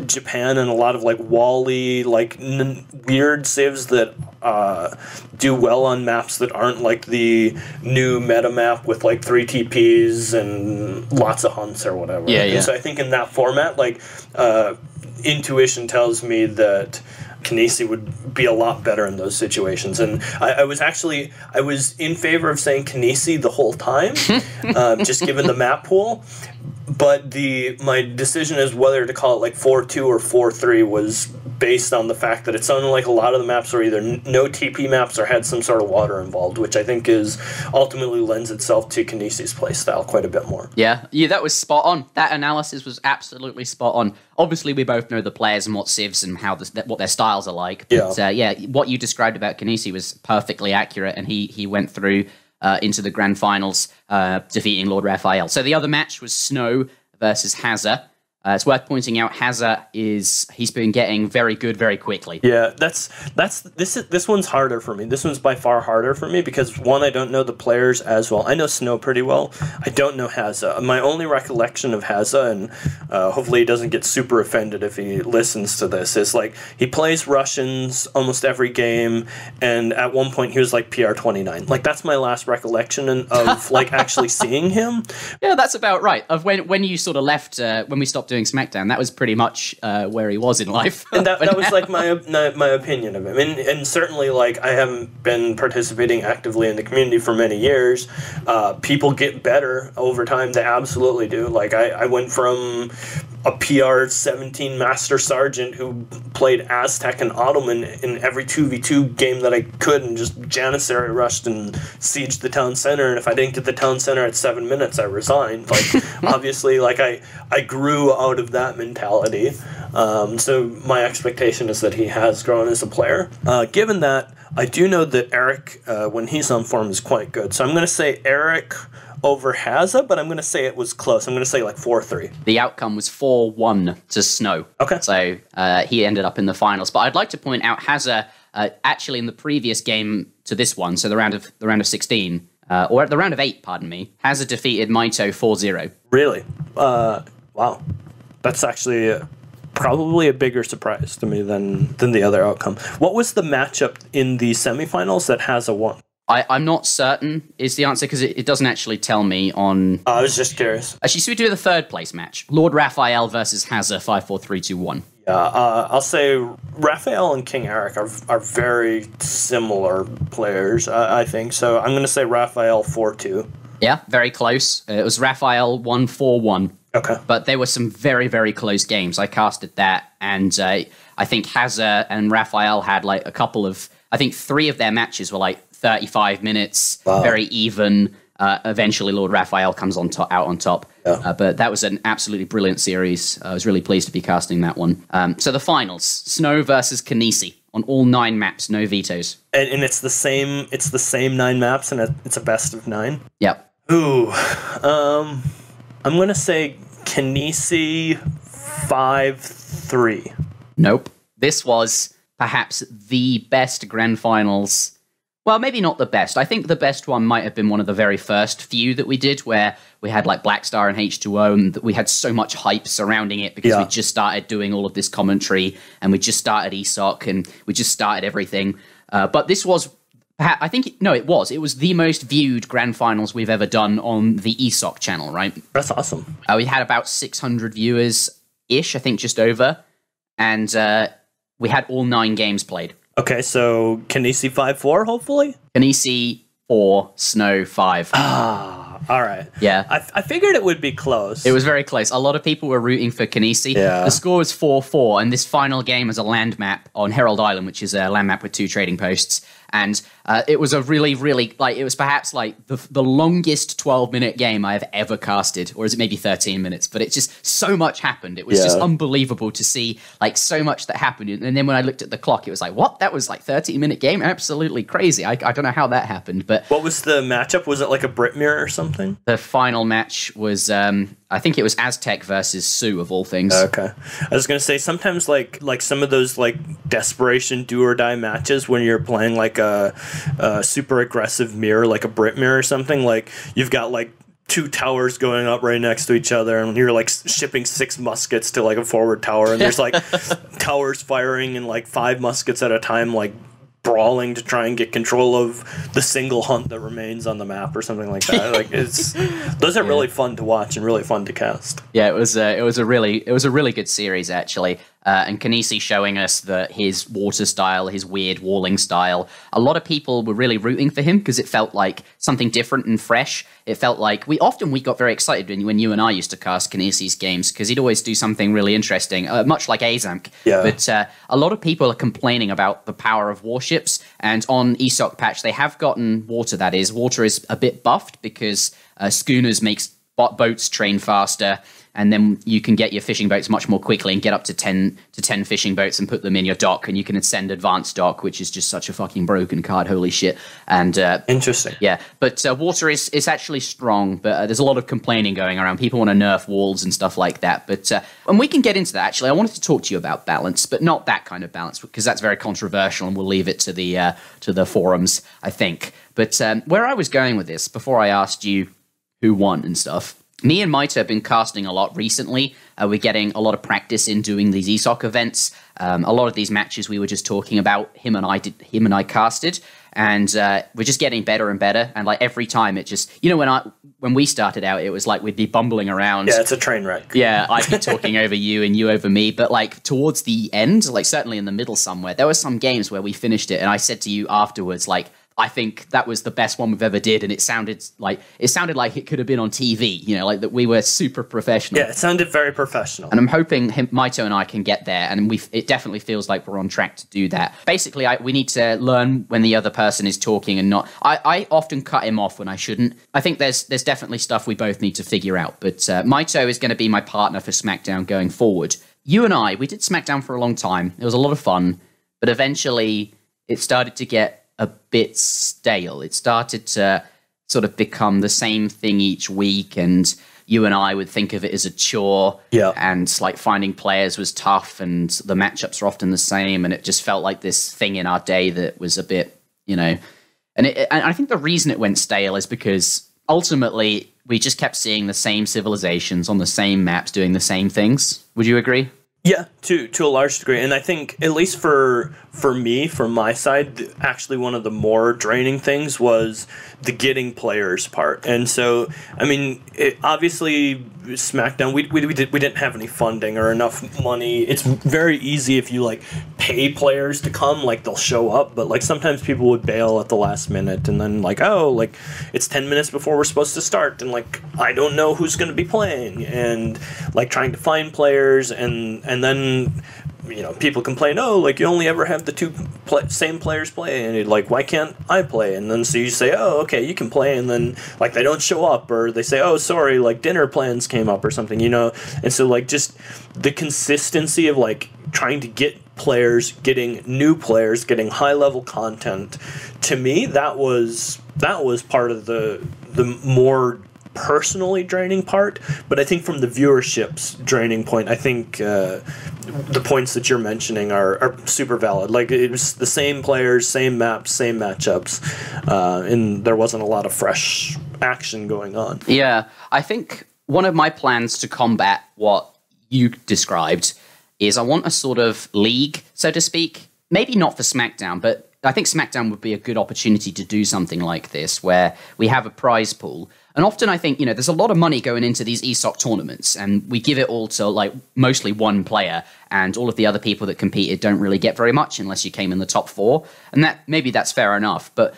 Japan and a lot of like Wally, like weird civs that do well on maps that aren't like the new meta map with like 3 TPs and lots of hunts or whatever. Yeah, yeah. And so I think in that format, like intuition tells me that Kanisi would be a lot better in those situations. And I was in favor of saying Kanisi the whole time, just given the map pool. But my decision as whether to call it like 4-2 or 4-3 was based on the fact that it sounded like a lot of the maps were either no TP maps or had some sort of water involved, which I think ultimately lends itself to Kanisi's play style quite a bit more. Yeah, that was spot on. That analysis was absolutely spot on. Obviously, we both know the players and what civs and what their styles are like. But what you described about Kanisi was perfectly accurate, and he went through into the grand finals, defeating Lord Raphael. So the other match was Snow versus Hazza. It's worth pointing out Hazza he's been getting very good very quickly. Yeah, this one's harder for me. This one's by far harder for me because one, I don't know the players as well. I know Snow pretty well. I don't know Hazza. My only recollection of Hazza, and hopefully he doesn't get super offended if he listens to this, is like he plays Russians almost every game, and at one point he was like PR29. Like that's my last recollection of like actually seeing him. Yeah, that's about right. Of when you sort of left when we stopped doing Smackdown, that was pretty much where he was in life. And that was like my opinion of him. And certainly, like, I haven't been participating actively in the community for many years. People get better over time. They absolutely do. Like, I went from a PR 17 Master Sergeant who played Aztec and Ottoman in every 2v2 game that I could and just Janissary rushed and sieged the town center. And if I didn't get the town center at 7 minutes, I resigned. Like, obviously, like, I grew out of that mentality. So my expectation is that he has grown as a player. Given that, I do know that Eric, when he's on form, is quite good. So I'm going to say Eric over Hazza, but I'm going to say it was close. I'm going to say like 4-3. The outcome was 4-1 to Snow. Okay. So he ended up in the finals. But I'd like to point out Hazza, actually in the previous game to this one, so the round of 16, or the round of 8, pardon me, Hazza defeated Maito 4-0. Really? Wow. That's actually probably a bigger surprise to me than the other outcome. What was the matchup in the semifinals that Hazza won? I'm not certain is the answer, because it doesn't actually tell me on... I was just curious. Actually, should we do the third place match? Lord Raphael versus Hazza, 5-4-3-2-1. Yeah, I'll say Raphael and King Eric are very similar players, I think. So I'm going to say Raphael 4-2. Yeah, very close. It was Raphael 1-4-1. Okay. But there were some very, very close games. I casted that, and I think Hazza and Raphael had like a couple of... I think 3 of their matches were like 35 minutes, very even. Eventually, Lord Raphael comes out on top. Yeah. But that was an absolutely brilliant series. I was really pleased to be casting that one. So the finals, Snow versus Kanisi on all 9 maps, no vetoes. And it's the same 9 maps, and it's a best of 9? Yep. Ooh. I'm going to say Kanisi 5-3. Nope. This was perhaps the best grand finals. Well, maybe not the best. I think the best one might have been one of the very first few that we did, where we had like Blackstar and H2O, and we had so much hype surrounding it because we just started doing all of this commentary, and we just started Esoc, and we just started everything. But this was, I think, it was the most viewed grand finals we've ever done on the Esoc channel, right? That's awesome. We had about 600 viewers-ish, I think just over, and we had all 9 games played. Okay, so Kanisi 5-4, hopefully? Kanisi 4, Snow 5. Ah, all right. Yeah. I figured it would be close. It was very close. A lot of people were rooting for Kanisi. Yeah. The score was 4-4, and this final game was a land map on Herald Island, which is a land map with 2 trading posts. And it was a really, really, like, it was perhaps like the longest 12-minute game I have ever casted, or is it maybe 13 minutes? But it just, so much happened. It was just unbelievable to see, like, so much that happened. And then when I looked at the clock, it was like, what? That was like 13-minute game? Absolutely crazy. I don't know how that happened. But what was the matchup? Was it like a Britmere or something? The final match was, I think it was Aztec versus Sioux, of all things. Okay. I was going to say, sometimes like some of those like desperation do or die matches when you're playing like a super aggressive mirror, like a Brit mirror or something, like you've got like 2 towers going up right next to each other, and you're like shipping 6 muskets to like a forward tower, and there's like towers firing and like 5 muskets at a time, like brawling to try and get control of the single hunt that remains on the map or something like that. Like those are really fun to watch and really fun to cast. Yeah, it was a really good series actually. And Kanisi showing us that his water style, his weird walling style, a lot of people were really rooting for him because it felt like something different and fresh. It felt like we got very excited when you and I used to cast Kanisi's games because he'd always do something really interesting, much like Azamk. Yeah. But a lot of people are complaining about the power of warships, and on Esoc patch they have gotten water. That is, water is a bit buffed because schooners makes boats train faster. And then you can get your fishing boats much more quickly and get up to 10 fishing boats and put them in your dock. And you can send advanced dock, which is just such a fucking broken card. Holy shit. And interesting. Yeah. But water is actually strong, but there's a lot of complaining going around. People want to nerf walls and stuff like that. But and we can get into that, actually. I wanted to talk to you about balance, but not that kind of balance, because that's very controversial, and we'll leave it to the forums, I think. But where I was going with this, before I asked you who won and stuff, Me and Maito have been casting a lot recently. We're getting a lot of practice in doing these Esoc events. A lot of these matches we were just talking about, him and I casted, and we're just getting better and better. And like every time, it just, you know, when we started out, it was like we'd be bumbling around. Yeah, it's a train wreck. Yeah, I'd be talking over you and you over me. But like towards the end, like certainly in the middle somewhere, there were some games where we finished it, and I said to you afterwards, like, I think that was the best one we've ever did, and it sounded like it could have been on TV, you know, like that we were super professional. Yeah, it sounded very professional. And I'm hoping Maito and I can get there, and it definitely feels like we're on track to do that. Basically, we need to learn when the other person is talking and not. I often cut him off when I shouldn't. I think there's definitely stuff we both need to figure out, but Maito is going to be my partner for Smackdown going forward. You and I, we did Smackdown for a long time. It was a lot of fun, but eventually it started to get a bit stale. It started to sort of become the same thing each week, and you and I would think of it as a chore. Yeah. And like finding players was tough, and the matchups are often the same, and it just felt like this thing in our day that was a bit, you know. And I think the reason it went stale is because ultimately we just kept seeing the same civilizations on the same maps doing the same things. Would you agree? Yeah, to a large degree. And I think, at least for me, from my side, actually one of the more draining things was the getting players part. And so, I mean, obviously, Smackdown, we didn't have any funding or enough money. It's very easy if you, like, pay players to come, like, they'll show up. But, like, sometimes people would bail at the last minute and then, like, oh, like, it's 10 minutes before we're supposed to start. And, like, I don't know who's going to be playing. And, like, trying to find players and then, you know, people complain, oh, like, you only ever have the same players play, and you're like, why can't I play? And then so you say, oh, okay, you can play, and then, like, they don't show up, or they say, oh, sorry, like, dinner plans came up or something, you know? And so, like, just the consistency of, like, trying to get players, getting new players, getting high-level content, to me, that was part of the more personally draining part. But I think from the viewership's draining point, I think the points that you're mentioning are super valid. Like, it was the same players, same maps, same matchups, and there wasn't a lot of fresh action going on. Yeah, I think one of my plans to combat what you described is I want a sort of league, so to speak. Maybe not for Smackdown, but I think Smackdown would be a good opportunity to do something like this, where we have a prize pool. And often I think, you know, there's a lot of money going into these Esoc tournaments, and we give it all to, like, mostly one player, and all of the other people that competed don't really get very much unless you came in the top 4. And maybe that's fair enough, but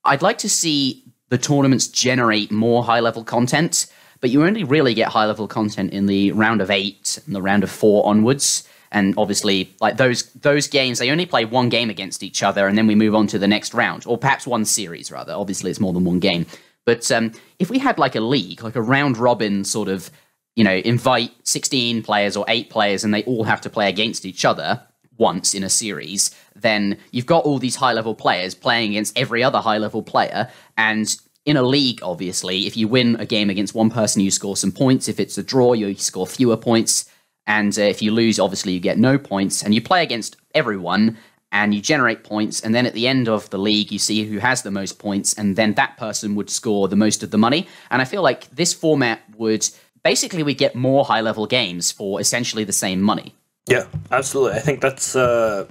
I'd like to see the tournaments generate more high-level content, but you only really get high-level content in the round of 8 and the round of 4 onwards. And obviously, like, those games, they only play one game against each other, and then we move on to the next round, or perhaps one series, rather. Obviously, it's more than one game. But if we had, like, a league, like a round-robin sort of, you know, invite 16 players or 8 players, and they all have to play against each other once in a series, then you've got all these high-level players playing against every other high-level player, and in a league, obviously, if you win a game against one person, you score some points. If it's a draw, you score fewer points. And if you lose, obviously, you get no points. And you play against everyone, and you generate points. And then at the end of the league, you see who has the most points, and then that person would score the most of the money. And I feel like this format would... Basically, we get more high-level games for essentially the same money. Yeah, absolutely. I think that's a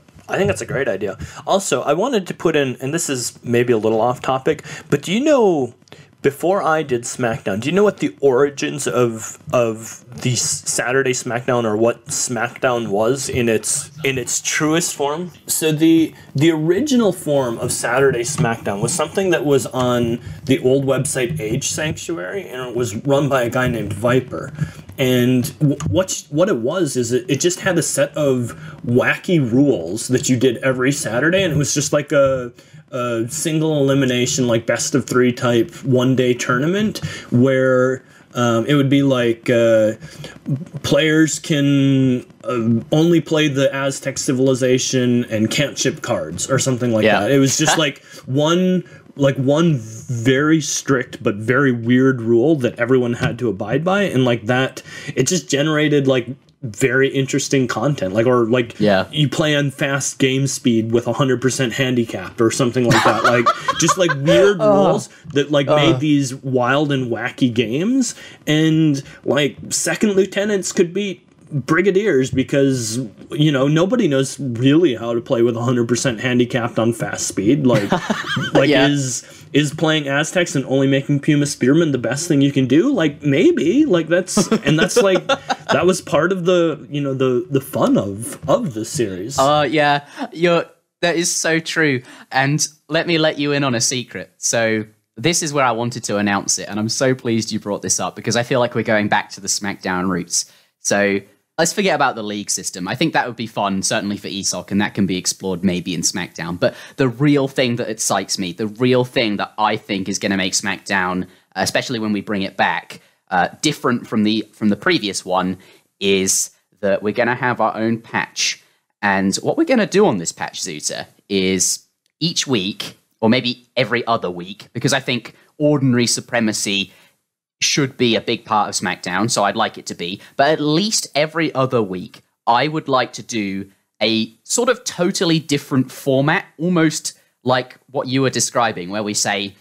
great idea. Also, I wanted to put in, and this is maybe a little off topic, but do you know... Before I did Smackdown, do you know what the origins of the Saturday Smackdown, or what Smackdown was in its truest form? So the original form of Saturday Smackdown was something that was on the old website Age Sanctuary, and it was run by a guy named Viper. And what it was is it just had a set of wacky rules that you did every Saturday, and it was just like a single elimination, like best of 3 type 1-day tournament, where it would be like players can only play the Aztec civilization and can't ship cards or something like that. It was just like one very strict but very weird rule that everyone had to abide by, and like that, it just generated like very interesting content, like, or like you play on fast game speed with 100% handicap or something like that. Like just like weird rules that like made these wild and wacky games, and like second lieutenants could beat brigadiers because, you know, nobody knows really how to play with 100% handicapped on fast speed. Like is playing Aztecs and only making Puma Spearmen the best thing you can do? Like, maybe. Like, that's like, that was part of the, you know, the fun of the series. That is so true. And let me let you in on a secret. So this is where I wanted to announce it, and I'm so pleased you brought this up because I feel like we're going back to the Smackdown roots. So let's forget about the league system. I think that would be fun, certainly for Esoc, and that can be explored maybe in Smackdown. But the real thing that excites me, the real thing that I think is going to make Smackdown, especially when we bring it back, different from the previous one, is that we're going to have our own patch. And what we're going to do on this patch, Zuter, is each week, or maybe every other week, because I think ordinary supremacy should be a big part of Smackdown, so I'd like it to be. But at least every other week, I would like to do a sort of totally different format, almost like what you were describing, where we say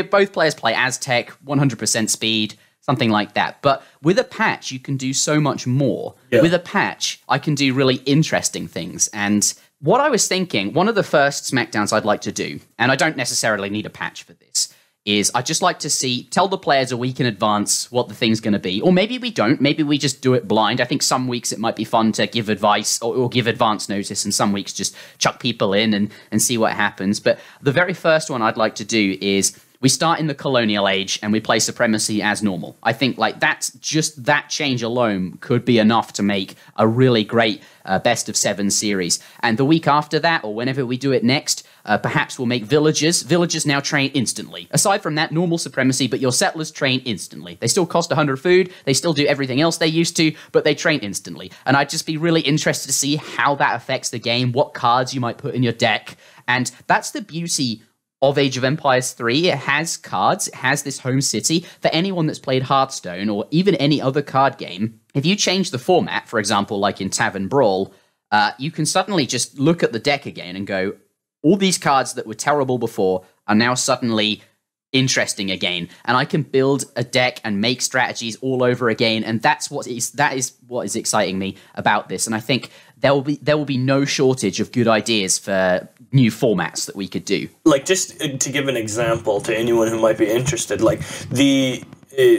both players play Aztec, 100% speed, something like that. But with a patch, you can do so much more. Yeah. With a patch, I can do really interesting things. And what I was thinking, one of the first Smackdowns I'd like to do, and I don't necessarily need a patch for this, is I'd just like to tell the players a week in advance what the thing's going to be. Or maybe we don't. Maybe we just do it blind. I think some weeks it might be fun to give advice or give advance notice, and some weeks just chuck people in and see what happens. But the very first one I'd like to do is we start in the colonial age and we play supremacy as normal. I think like that change alone could be enough to make a really great best of 7 series. And the week after that, or whenever we do it next, perhaps we'll make villagers. Villagers now train instantly. Aside from that, normal supremacy, but your settlers train instantly. They still cost 100 food, they still do everything else they used to, but they train instantly. And I'd just be really interested to see how that affects the game, what cards you might put in your deck. And that's the beauty of Age of Empires 3. It has cards, it has this home city. For anyone that's played Hearthstone or even any other card game, if you change the format, for example, like in Tavern Brawl, you can suddenly just look at the deck again and go, all these cards that were terrible before are now suddenly interesting again, and I can build a deck and make strategies all over again, and that is what is exciting me about this. And I think there will be no shortage of good ideas for new formats that we could do. Like, just to give an example to anyone who might be interested, like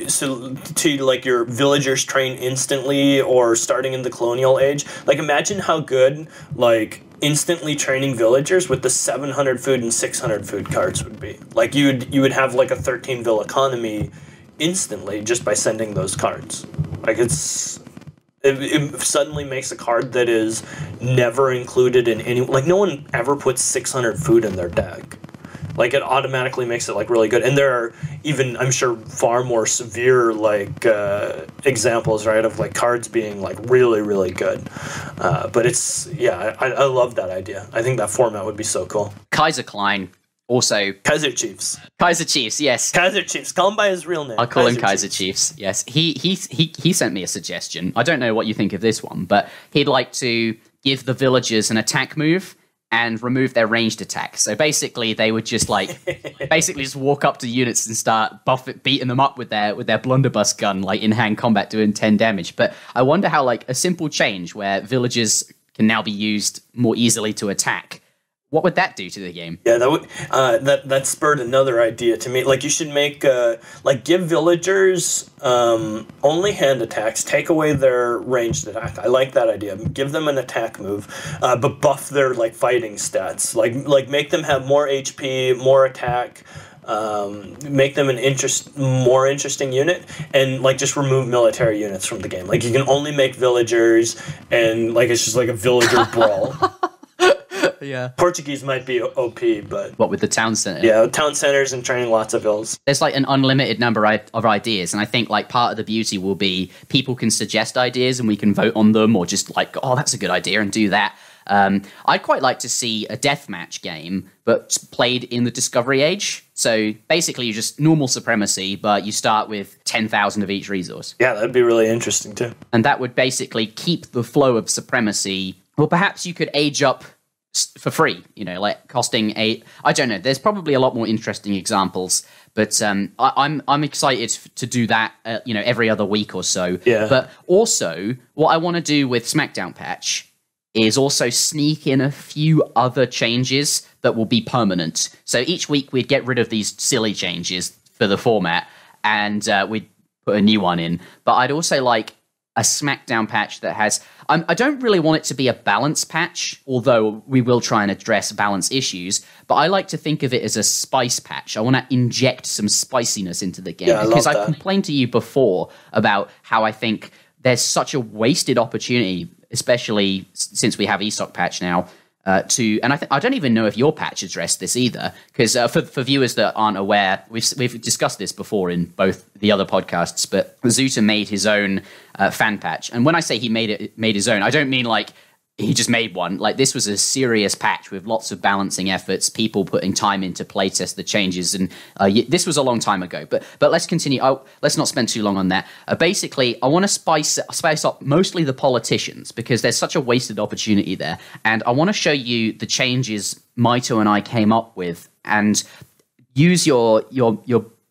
so to like your villagers train instantly or starting in the colonial age, like imagine how good like instantly training villagers with the 700 food and 600 food cards would be. Like you would have like a 13 vill economy instantly just by sending those cards. Like it suddenly makes a card that is never included in any, like no one ever puts 600 food in their deck. Like it automatically makes it like really good. And there are even, I'm sure, far more severe like examples, right, of like cards being like really, really good. But it's, yeah, I love that idea. I think that format would be so cool. Kaiser Klein also. Kaiser Chiefs. Kaiser Chiefs, yes. Kaiser Chiefs. Call him by his real name. I'll call him Kaiser Chiefs, yes. He sent me a suggestion. I don't know what you think of this one, but he'd like to give the villagers an attack move and remove their ranged attack. So basically, they would just like just walk up to units and start beating them up with their blunderbuss gun, like in hand combat, doing 10 damage. But I wonder how like a simple change where villagers can now be used more easily to attack, what would that do to the game? Yeah, that would that spurred another idea to me. Like you should make like give villagers only hand attacks, take away their ranged attack. I like that idea. Give them an attack move, but buff their like fighting stats. Like make them have more HP, more attack. Make them more interesting unit, and like just remove military units from the game. Like you can only make villagers, and like it's just like a villager brawl. Yeah. Portuguese might be OP, but... What, with the town center? Yeah, town centers and training lots of vills. There's like an unlimited number of ideas, and I think like part of the beauty will be people can suggest ideas and we can vote on them, or just like, oh, that's a good idea, and do that. I'd quite like to see a deathmatch game, but played in the Discovery Age. So basically, you just normal supremacy, but you start with 10,000 of each resource. Yeah, that'd be really interesting too. And that would basically keep the flow of supremacy. Well, perhaps you could age up for free, like costing I don't know. There's probably a lot more interesting examples, but I'm excited to do that, every other week or so. Yeah. But also, what I want to do with Smackdown patch is also sneak in a few other changes that will be permanent. So each week we'd get rid of these silly changes for the format, and we'd put a new one in. But I'd also like a Smackdown patch that has... I don't really want it to be a balance patch, although we will try and address balance issues, but I like to think of it as a spice patch. I want to inject some spiciness into the game, because I've complained to you before about how I think there's such a wasted opportunity, especially since we have Esoc patch now, and I don't even know if your patch addressed this either, because for viewers that aren't aware, we've discussed this before in both the other podcasts, but Zuter made his own fan patch, and when I say he made his own, I don't mean like he just made one. Like, this was a serious patch with lots of balancing efforts, people putting time in to playtest the changes, and this was a long time ago. But let's continue. Let's not spend too long on that. Basically, I want to spice up mostly the politicians, because there's such a wasted opportunity there, and I want to show you the changes Maito and I came up with, and use your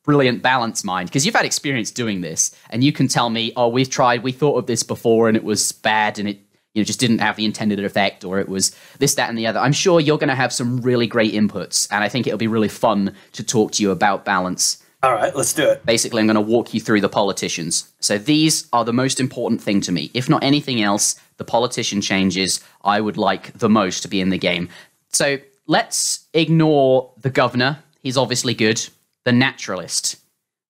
brilliant balance mind, because you've had experience doing this, and you can tell me, oh, we thought of this before, and it was bad, and it just didn't have the intended effect, or it was this, that, and the other. I'm sure you're going to have some really great inputs, and I think it'll be really fun to talk to you about balance. All right, let's do it. Basically, I'm going to walk you through the politicians. So these are the most important thing to me. If not anything else, the politician changes I would like the most to be in the game. So let's ignore the governor. He's obviously good. The naturalist.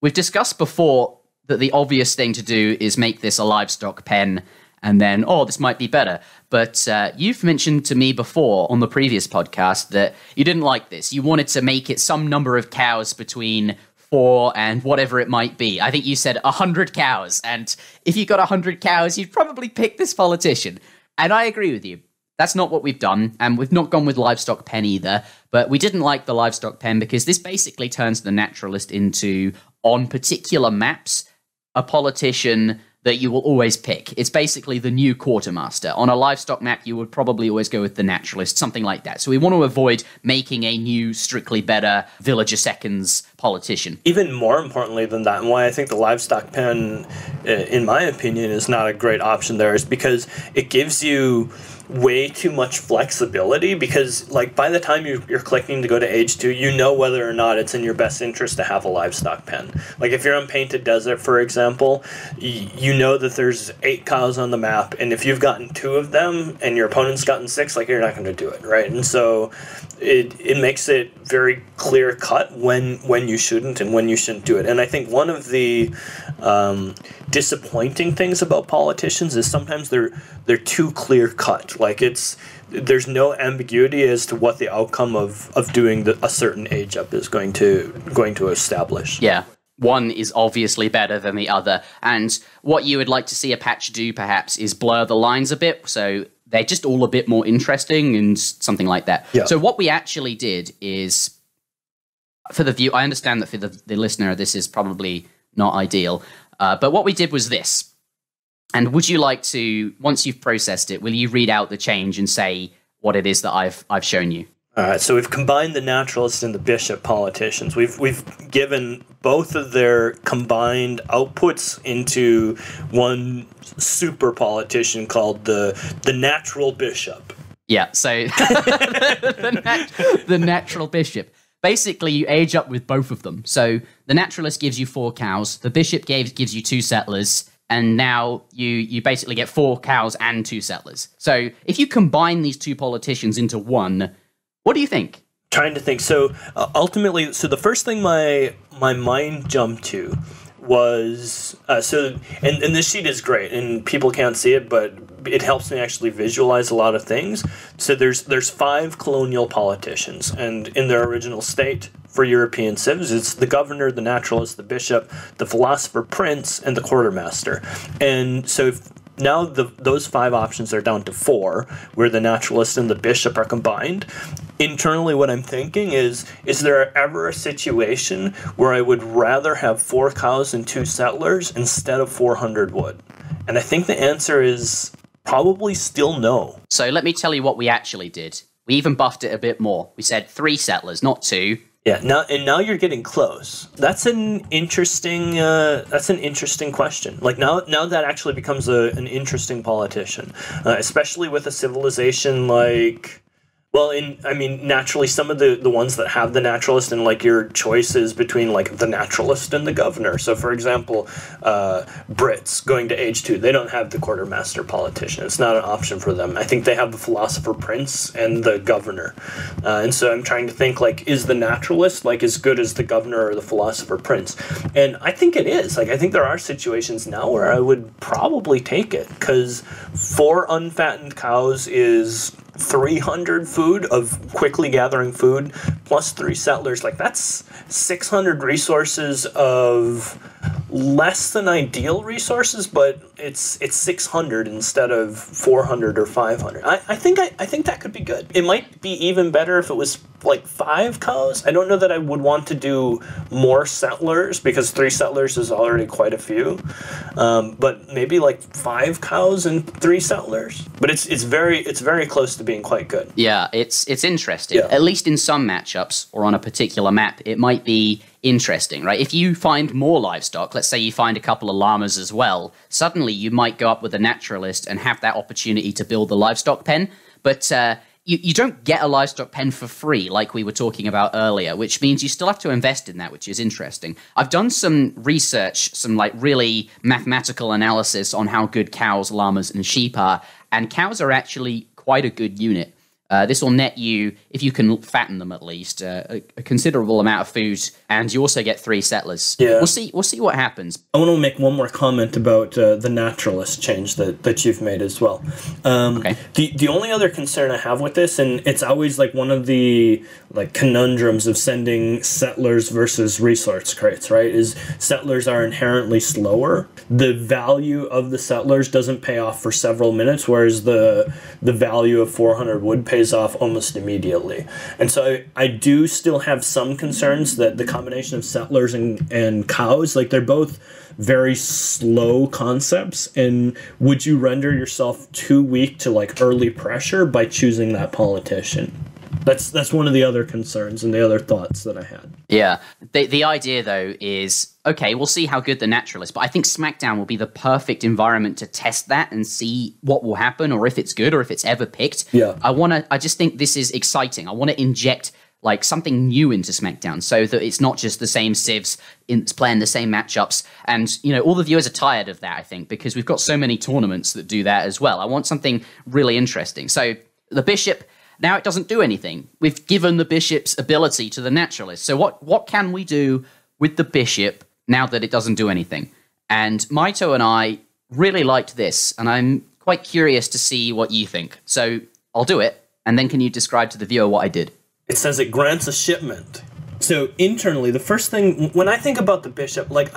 We've discussed before that the obvious thing to do is make this a livestock pen, and then, this might be better. But you've mentioned to me before on the previous podcast that you didn't like this. You wanted to make it some number of cows between 4 and whatever it might be. I think you said 100 cows. And if you got 100 cows, you'd probably pick this politician. And I agree with you. That's not what we've done. And we've not gone with livestock pen either. But we didn't like the livestock pen because this basically turns the naturalist into, on particular maps, a politician that you will always pick. It's basically the new quartermaster. On a livestock map, you would probably always go with the naturalist, something like that. So we want to avoid making a new, strictly better Villager Seconds politician. Even more importantly than that, and why I think the livestock pen, in my opinion, is not a great option there, is because it gives you way too much flexibility, because like by the time you're clicking to go to age 2, you know whether or not it's in your best interest to have a livestock pen. Like if you're on Painted Desert, for example, you know that there's 8 cows on the map, and if you've gotten 2 of them and your opponent's gotten 6, like you're not going to do it, right? And so it makes it very clear cut when you shouldn't and when you shouldn't do it. And I think one of the disappointing things about politicians is sometimes they're too clear cut. Like there's no ambiguity as to what the outcome of doing a certain age up is going to establish. Yeah. One is obviously better than the other. And what you would like to see a patch do, perhaps, is blur the lines a bit, so they're just all a bit more interesting and something like that. Yeah. So what we actually did is, for the view, I understand that for the listener, this is probably not ideal, but what we did was this. And would you like to, once you've processed it, will you read out the change and say what it is that I've shown you? All right, so we've combined the naturalist and the bishop politicians. We've given both of their combined outputs into one super politician called the natural bishop. Yeah, so the natural bishop. Basically, you age up with both of them. So the naturalist gives you 4 cows, the bishop gives you 2 settlers, and now you basically get 4 cows and 2 settlers. So if you combine these 2 politicians into one, what do you think? Trying to think. So ultimately, the first thing my mind jumped to was and this sheet is great, and people can't see it, but it helps me actually visualize a lot of things. So there's 5 colonial politicians, and in their original state for European civs, it's the governor, the naturalist, the bishop, the philosopher prince, and the quartermaster. And so now those 5 options are down to 4, where the naturalist and the bishop are combined. Internally, what I'm thinking is there ever a situation where I would rather have 4 cows and 2 settlers instead of 400 wood? And I think the answer is probably still no. So let me tell you what we actually did. We even buffed it a bit more. We said 3 settlers, not 2. Yeah, now you're getting close. That's an interesting question. Like now that actually becomes an interesting politician, especially with a civilization like. Well, naturally, some of the ones that have the naturalist and, like, your choices between, like, the naturalist and the governor. So, for example, Brits going to age 2, they don't have the quartermaster politician. It's not an option for them. I think they have the philosopher prince and the governor. And so I'm trying to think, like, is the naturalist, like, as good as the governor or the philosopher prince? And I think it is. Like, I think there are situations now where I would probably take it, because 4 unfattened cows is 300 food of quickly gathering food plus 3 settlers. Like, that's 600 resources of less than ideal resources, but it's 600 instead of 400 or 500. I think that could be good. It might be even better if it was like 5 cows. I don't know that I would want to do more settlers, because 3 settlers is already quite a few. But maybe like 5 cows and 3 settlers. But it's very close to being quite good. Yeah, it's interesting. Yeah. At least in some matchups or on a particular map, it might be interesting, right? If you find more livestock, let's say you find a couple of llamas as well, suddenly you might go up with a naturalist and have that opportunity to build the livestock pen. But you don't get a livestock pen for free, like we were talking about earlier, which means you still have to invest in that, which is interesting. I've done some research, some like really mathematical analysis on how good cows, llamas, and sheep are, and cows are actually quite a good unit. This will net you, if you can fatten them at least, a considerable amount of food, and you also get 3 settlers. Yeah. We'll see what happens. I want to make one more comment about the naturalist change that you've made as well. Okay. The only other concern I have with this, and it's always like one of the like conundrums of sending settlers versus resource crates, right? Is settlers are inherently slower. The value of the settlers doesn't pay off for several minutes, whereas the value of 400 wood pays off almost immediately. And so I do still have some concerns that the combination of settlers and cows, like, they're both very slow concepts, and would you render yourself too weak to, like, early pressure by choosing that politician? That's one of the other concerns and the other thoughts that I had. Yeah. The idea, though, is, okay, we'll see how good the natural is, but I think Smackdown will be the perfect environment to test that and see what will happen, or if it's good, or if it's ever picked. Yeah. I just think this is exciting. I want to inject like something new into Smackdown, so that it's not just the same civs playing the same matchups. And, you know, all the viewers are tired of that, I think, because we've got so many tournaments that do that as well. I want something really interesting. So the bishop, now it doesn't do anything. We've given the bishop's ability to the naturalist. So what can we do with the bishop now that it doesn't do anything? And Maito and I really liked this, and I'm quite curious to see what you think. So I'll do it, and then can you describe to the viewer what I did? It says it grants a shipment. So internally, the first thing, when I think about the bishop, like,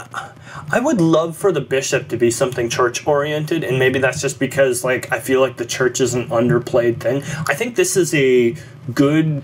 I would love for the bishop to be something church-oriented, and maybe that's just because, like, I feel like the church is an underplayed thing. I think this is a good,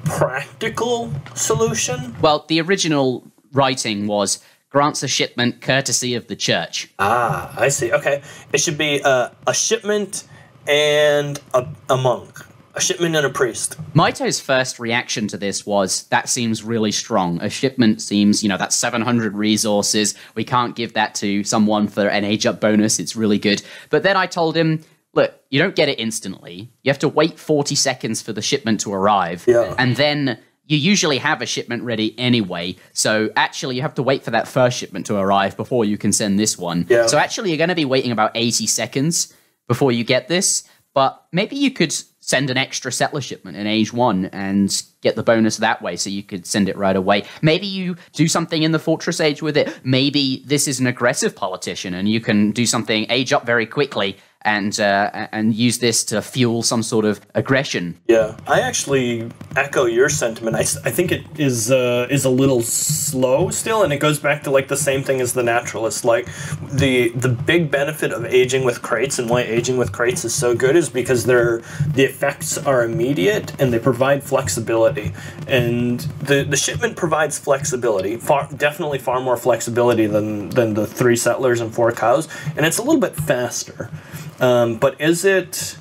practical solution. Well, the original writing was grants a shipment courtesy of the church. Ah, I see. Okay. It should be a shipment and a monk. A shipment and a priest. Maito's first reaction to this was, that seems really strong. A shipment seems, that's 700 resources. We can't give that to someone for an age-up bonus. It's really good. But then I told him, look, you don't get it instantly. You have to wait 40 seconds for the shipment to arrive. Yeah. And then you usually have a shipment ready anyway. So actually, you have to wait for that first shipment to arrive before you can send this one. Yeah. So actually, you're going to be waiting about 80 seconds before you get this. But maybe you could send an extra settler shipment in age 1 and get the bonus that way, so you could send it right away. Maybe you do something in the fortress age with it. Maybe this is an aggressive politician and you can do something age up very quickly and use this to fuel some sort of aggression. Yeah, I actually echo your sentiment. I think it is a little slow still, and it goes back to like the same thing as the naturalist. Like the big benefit of aging with crates and why aging with crates is so good is because the effects are immediate and they provide flexibility. And the shipment provides flexibility, definitely far more flexibility than the 3 settlers and 4 cows, and it's a little bit faster. But is it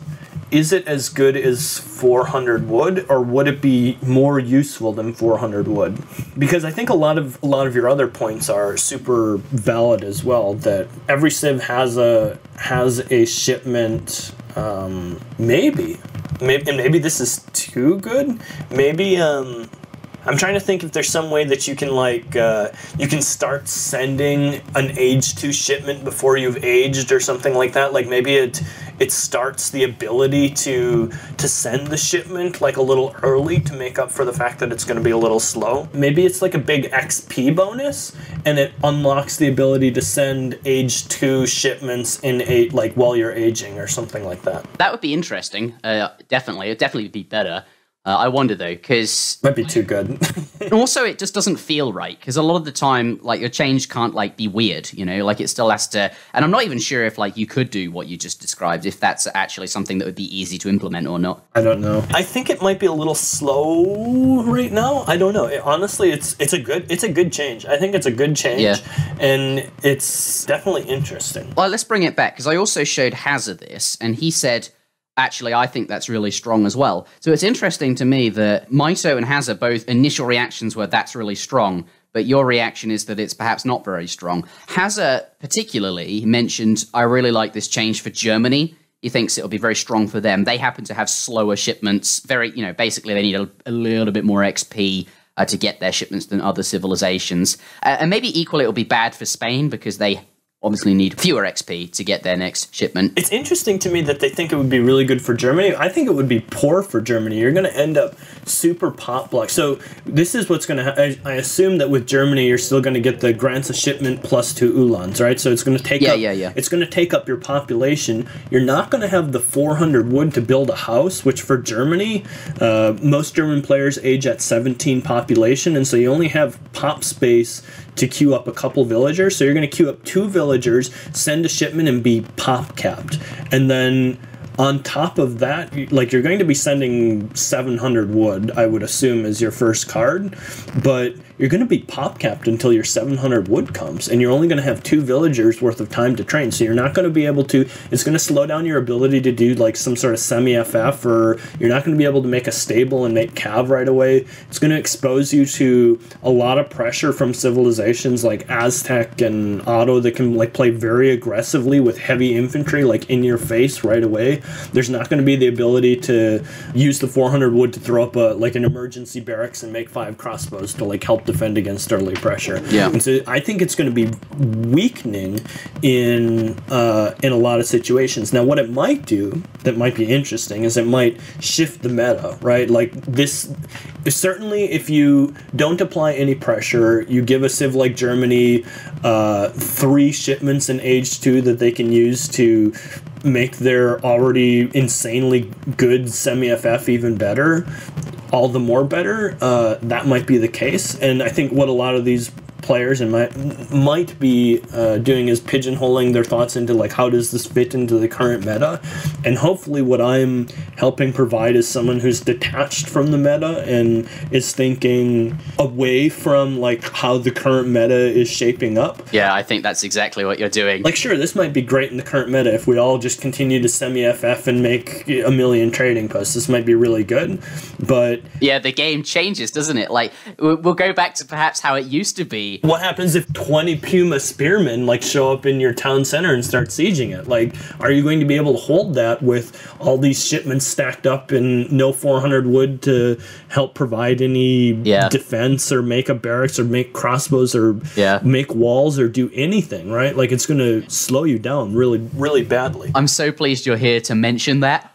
as good as 400 wood, or would it be more useful than 400 wood? Because I think a lot of your other points are super valid as well. That every civ has a shipment. Maybe this is too good. Maybe I'm trying to think if there's some way that you can you can start sending an age 2 shipment before you've aged or something like that. Like maybe it starts the ability to send the shipment like a little early to make up for the fact that it's going to be a little slow. Maybe it's like a big XP bonus, and it unlocks the ability to send age 2 shipments while you're aging or something like that. That would be interesting. Definitely, it'd definitely be better. I wonder though, because might be too good. Also, it just doesn't feel right, because a lot of the time, like, your change can't like be weird, you know, like it still has to. And I'm not even sure if like you could do what you just described, if that's actually something that would be easy to implement or not. I don't know. I think it might be a little slow right now. I don't know. Honestly, it's a good change. I think it's a good change, and it's definitely interesting. Well, let's bring it back, because I also showed Hazard this, and he said, actually, I think that's really strong as well. So it's interesting to me that Mito and Hazard, both initial reactions were that's really strong, but your reaction is that it's perhaps not very strong. Hazard particularly mentioned, I really like this change for Germany. He thinks it'll be very strong for them. They happen to have slower shipments. Basically they need a little bit more XP to get their shipments than other civilizations. And maybe equally it'll be bad for Spain, because they obviously need fewer XP to get their next shipment. It's interesting to me that they think it would be really good for Germany. I think it would be poor for Germany. You're going to end up super pop block. So this is what's going to I assume that with Germany, you're still going to get the grants a shipment plus 2 Ulans, right? So it's going to take It's going to take up your population. You're not going to have the 400 wood to build a house, which for Germany, most German players age at 17 population, and so you only have pop space to queue up a couple villagers. So you're going to queue up 2 villagers, send a shipment, and be pop capped. And then on top of that, like, you're going to be sending 700 wood, I would assume, as your first card, but you're going to be pop capped until your 700 wood comes, and you're only going to have 2 villagers worth of time to train. So you're not going to be able to, it's going to slow down your ability to do like some sort of semi-FF, or you're not going to be able to make a stable and make cav right away. It's going to expose you to a lot of pressure from civilizations like Aztec and Otto that can like play very aggressively with heavy infantry like in your face right away. There's not going to be the ability to use the 400 wood to throw up an emergency barracks and make 5 crossbows to like help defend against early pressure. Yeah. And so I think it's going to be weakening in a lot of situations. Now, what it might do that might be interesting is it might shift the meta, right? Like this, certainly if you don't apply any pressure, you give a civ like Germany 3 shipments in age 2 that they can use to make their already insanely good semi-FF even better, all the more better. That might be the case, and I think what a lot of these players and might be doing is pigeonholing their thoughts into like, how does this fit into the current meta? And hopefully what I'm helping provide is someone who's detached from the meta and is thinking away from like how the current meta is shaping up. Yeah, I think that's exactly what you're doing. Like, sure, this might be great in the current meta if we all just continue to semi-FF and make a million trading posts. This might be really good, but yeah, the game changes, doesn't it? Like, we'll go back to perhaps how it used to be. What happens if 20 Puma spearmen like show up in your town center and start sieging it? Like, are you going to be able to hold that with all these shipments stacked up and no 400 wood to help provide any defense or make a barracks or make crossbows or make walls or do anything, right? Like, it's going to slow you down really, really badly. I'm so pleased you're here to mention that,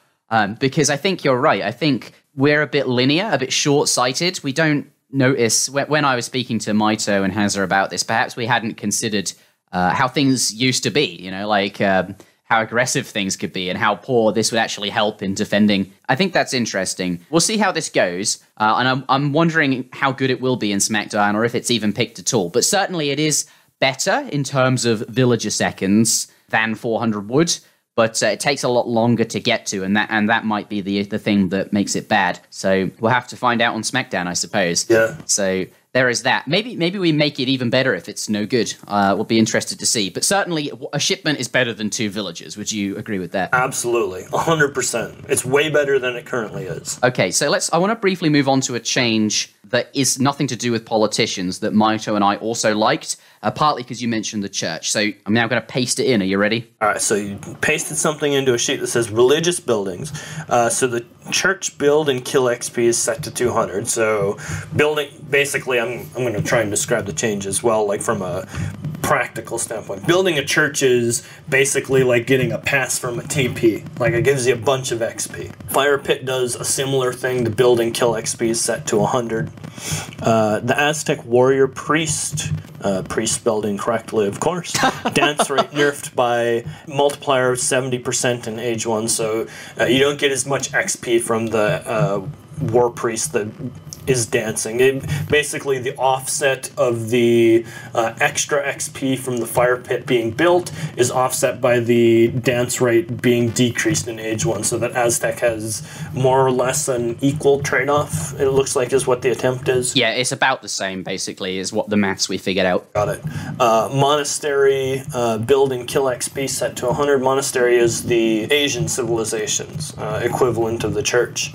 because I think you're right. I think we're a bit linear, a bit short-sighted. We don't notice, when I was speaking to Mito and Hazard about this, perhaps we hadn't considered how things used to be, you know, like how how aggressive things could be and how poor this would actually help in defending. I think that's interesting. We'll see how this goes, and I'm wondering how good it will be in Smackdown or if it's even picked at all. But certainly it is better in terms of villager seconds than 400 wood, but it takes a lot longer to get to, and that might be the thing that makes it bad. So we'll have to find out on Smackdown, I suppose. Yeah. So there is that. Maybe we make it even better if it's no good. We'll be interested to see. But certainly a shipment is better than 2 villagers. Would you agree with that? Absolutely. 100%. It's way better than it currently is. Okay, so I want to briefly move on to a change that is nothing to do with politicians that Maito and I also liked, partly because you mentioned the church. So I'm now going to paste it in. Are you ready? All right, so you pasted something into a sheet that says religious buildings. So the church build and kill XP is set to 200. So building, basically, I'm going to try and describe the change as well, like from a practical standpoint. Building a church is basically like getting a pass from a TP. Like, it gives you a bunch of XP. Fire Pit does a similar thing. The build and kill XP is set to 100. The Aztec Warrior Priest, priest spelled incorrectly, of course, dance rate nerfed by multiplier of 70% in Age 1, so you don't get as much XP from the War Priest that is dancing. Basically, the offset of the extra XP from the fire pit being built is offset by the dance rate being decreased in Age 1, so that Aztec has more or less an equal trade-off, it looks like is what the attempt is. Yeah, it's about the same, basically, is what the maths we figured out. Got it. Monastery build and kill XP set to 100. Monastery is the Asian civilizations equivalent of the church.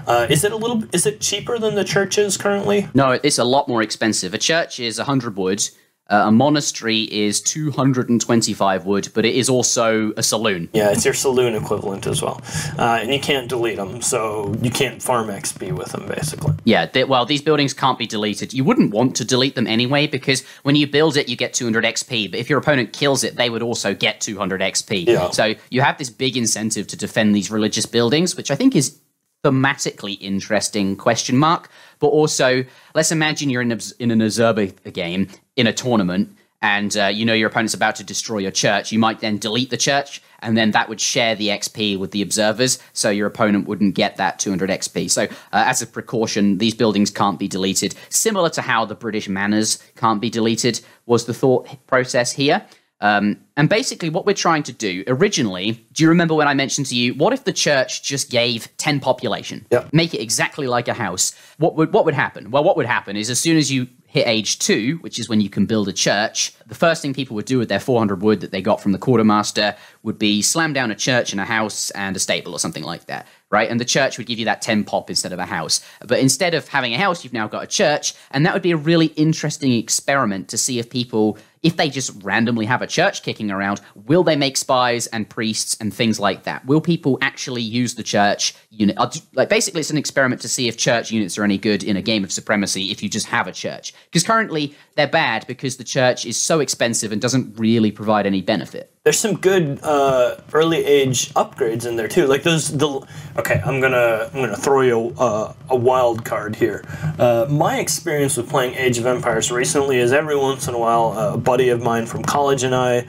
Is it cheaper than the church is currently? No, it's a lot more expensive. A church is 100 wood. A monastery is 225 wood, but it is also a saloon. Yeah, it's your saloon equivalent as well. And you can't delete them, so you can't farm XP with them, basically. Yeah, these buildings can't be deleted. You wouldn't want to delete them anyway, because when you build it, you get 200 XP, but if your opponent kills it, they would also get 200 XP. Yeah. So you have this big incentive to defend these religious buildings, which I think is thematically interesting, question mark. But also, let's imagine you're in an Azerba game in a tournament, and you know your opponent's about to destroy your church. You might then delete the church, and then that would share the XP with the observers, so your opponent wouldn't get that 200 XP. So as a precaution, these buildings can't be deleted. Similar to how the British manors can't be deleted was the thought process here. And basically what we're trying to do, originally, do you remember when I mentioned to you, what if the church just gave 10 population? Yep. Make it exactly like a house. What would happen? Well, what would happen is as soon as you hit Age 2, which is when you can build a church, the first thing people would do with their 400 wood that they got from the quartermaster would be slam down a church and a house and a stable or something like that, right? And the church would give you that 10 pop instead of a house. But instead of having a house, you've now got a church, and that would be a really interesting experiment to see if people, if they just randomly have a church kicking around, will they make spies and priests and things like that? Will people actually use the church unit? Like, basically, it's an experiment to see if church units are any good in a game of supremacy if you just have a church. Because currently, they're bad because the church is so expensive and doesn't really provide any benefit. There's some good early age upgrades in there too. Like okay, I'm gonna throw you a wild card here. My experience with playing Age of Empires recently is every once in a while, a buddy of mine from college and I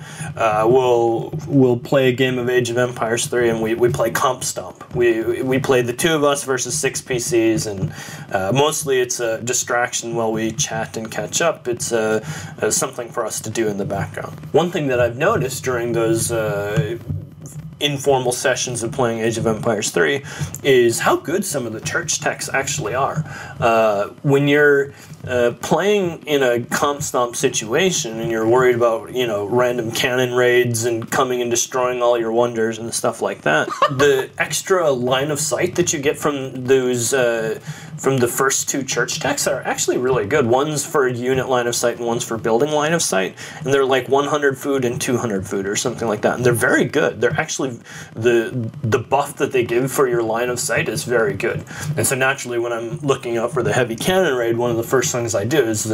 will play a game of Age of Empires 3, and we play Comp Stomp. We play the two of us versus 6 PCs, and mostly it's a distraction while we chat and catch up. It's something for us to do in the background. One thing that I've noticed during those informal sessions of playing Age of Empires 3 is how good some of the church techs actually are. When you're playing in a comp stomp situation and you're worried about, random cannon raids and coming and destroying all your wonders and stuff like that, the extra line of sight that you get from those from the first two church techs are actually really good. One's for unit line of sight and one's for building line of sight, and they're like 100 food and 200 food or something like that, and they're very good. They're actually, the buff that they give for your line of sight is very good. And so naturally when I'm looking out for the heavy cannon raid, one of the first things I do is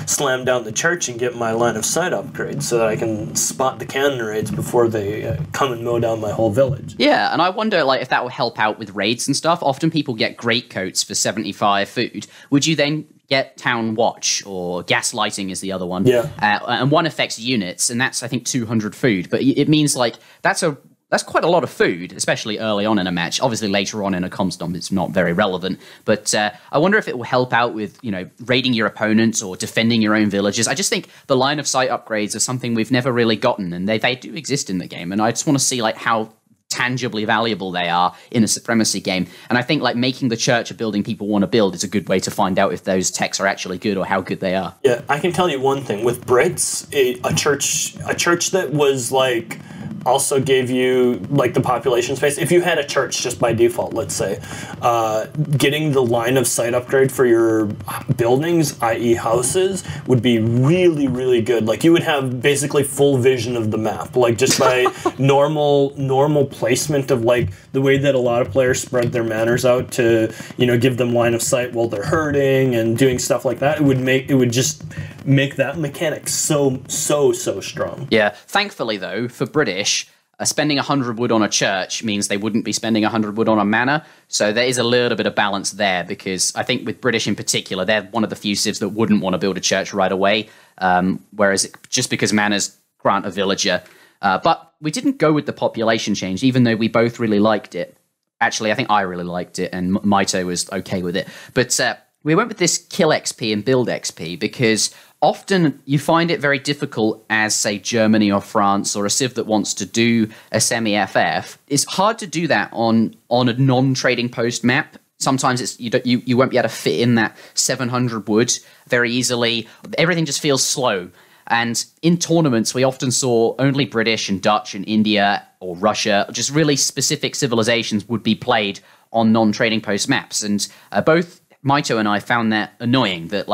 slam down the church and get my line of sight upgrade so that I can spot the cannon raids before they come and mow down my whole village. Yeah, and I wonder if that will help out with raids and stuff. Often people get great coats for 75 food. Would you then get Town Watch, or Gaslighting is the other one? Yeah. And one affects units, and that's, I think, 200 food. But it means, that's a that's quite a lot of food, especially early on in a match. Obviously, later on in a comp stomp, it's not very relevant. But I wonder if it will help out with, raiding your opponents or defending your own villages. I just think the line of sight upgrades are something we've never really gotten, and they do exist in the game. And I just want to see, how tangibly valuable they are in a supremacy game. And I think making the church a building people want to build is a good way to find out if those techs are actually good or how good they are. Yeah, I can tell you one thing. With Brits, a church that was also gave you the population space. If you had a church just by default, let's say, getting the line of sight upgrade for your buildings, i.e. houses, would be really, really good. You would have basically full vision of the map, just by normal placement of the way that a lot of players spread their manners out to, give them line of sight while they're hurting and doing stuff like that. It would just make that mechanic so strong. Yeah. Thankfully, though, for British, spending 100 wood on a church means they wouldn't be spending 100 wood on a manor. So there is a little bit of balance there, because I think with British in particular, they're one of the few civs that wouldn't want to build a church right away, whereas just because manors grant a villager. But we didn't go with the population change, even though we both really liked it. Actually, I think I really liked it, and Maito was okay with it. But we went with this kill XP and build XP because often you find it very difficult as, say, Germany or France or a civ that wants to do a semi-FF. It's hard to do that on a non-trading post map. Sometimes you won't be able to fit in that 700 wood very easily. Everything just feels slow. And in tournaments, we often saw only British and Dutch and India or Russia, just really specific civilizations would be played on non-trading post maps. And both Maito and I found that annoying, that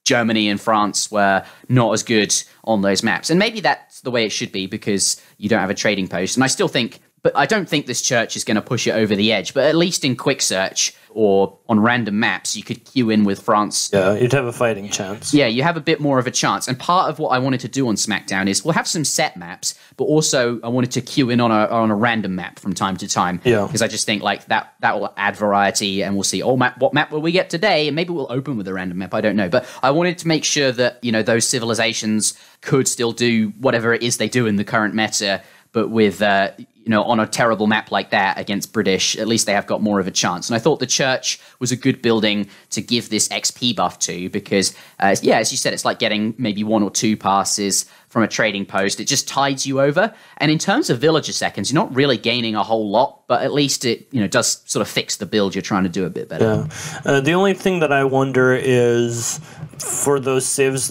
Germany and France were not as good on those maps. And maybe that's the way it should be because you don't have a trading post. And I still think, but I don't think this church is going to push it over the edge. But at least in quick search or on random maps, you could queue in with France. Yeah, you'd have a fighting chance. Yeah, you have a bit more of a chance. And part of what I wanted to do on Smackdown is we'll have some set maps, but also I wanted to queue in on a random map from time to time. Yeah. Because I just think that will add variety, and we'll see, what map will we get today? And maybe we'll open with a random map, I don't know. But I wanted to make sure that, those civilizations could still do whatever it is they do in the current meta, but with on a terrible map like that against British, at least they have got more of a chance. And I thought the church was a good building to give this XP buff to because, as you said, it's like getting maybe 1 or 2 passes from a trading post. It just tides you over. And in terms of villager seconds, you're not really gaining a whole lot, but at least it does sort of fix the build you're trying to do a bit better. Yeah. The only thing that I wonder is for those civs,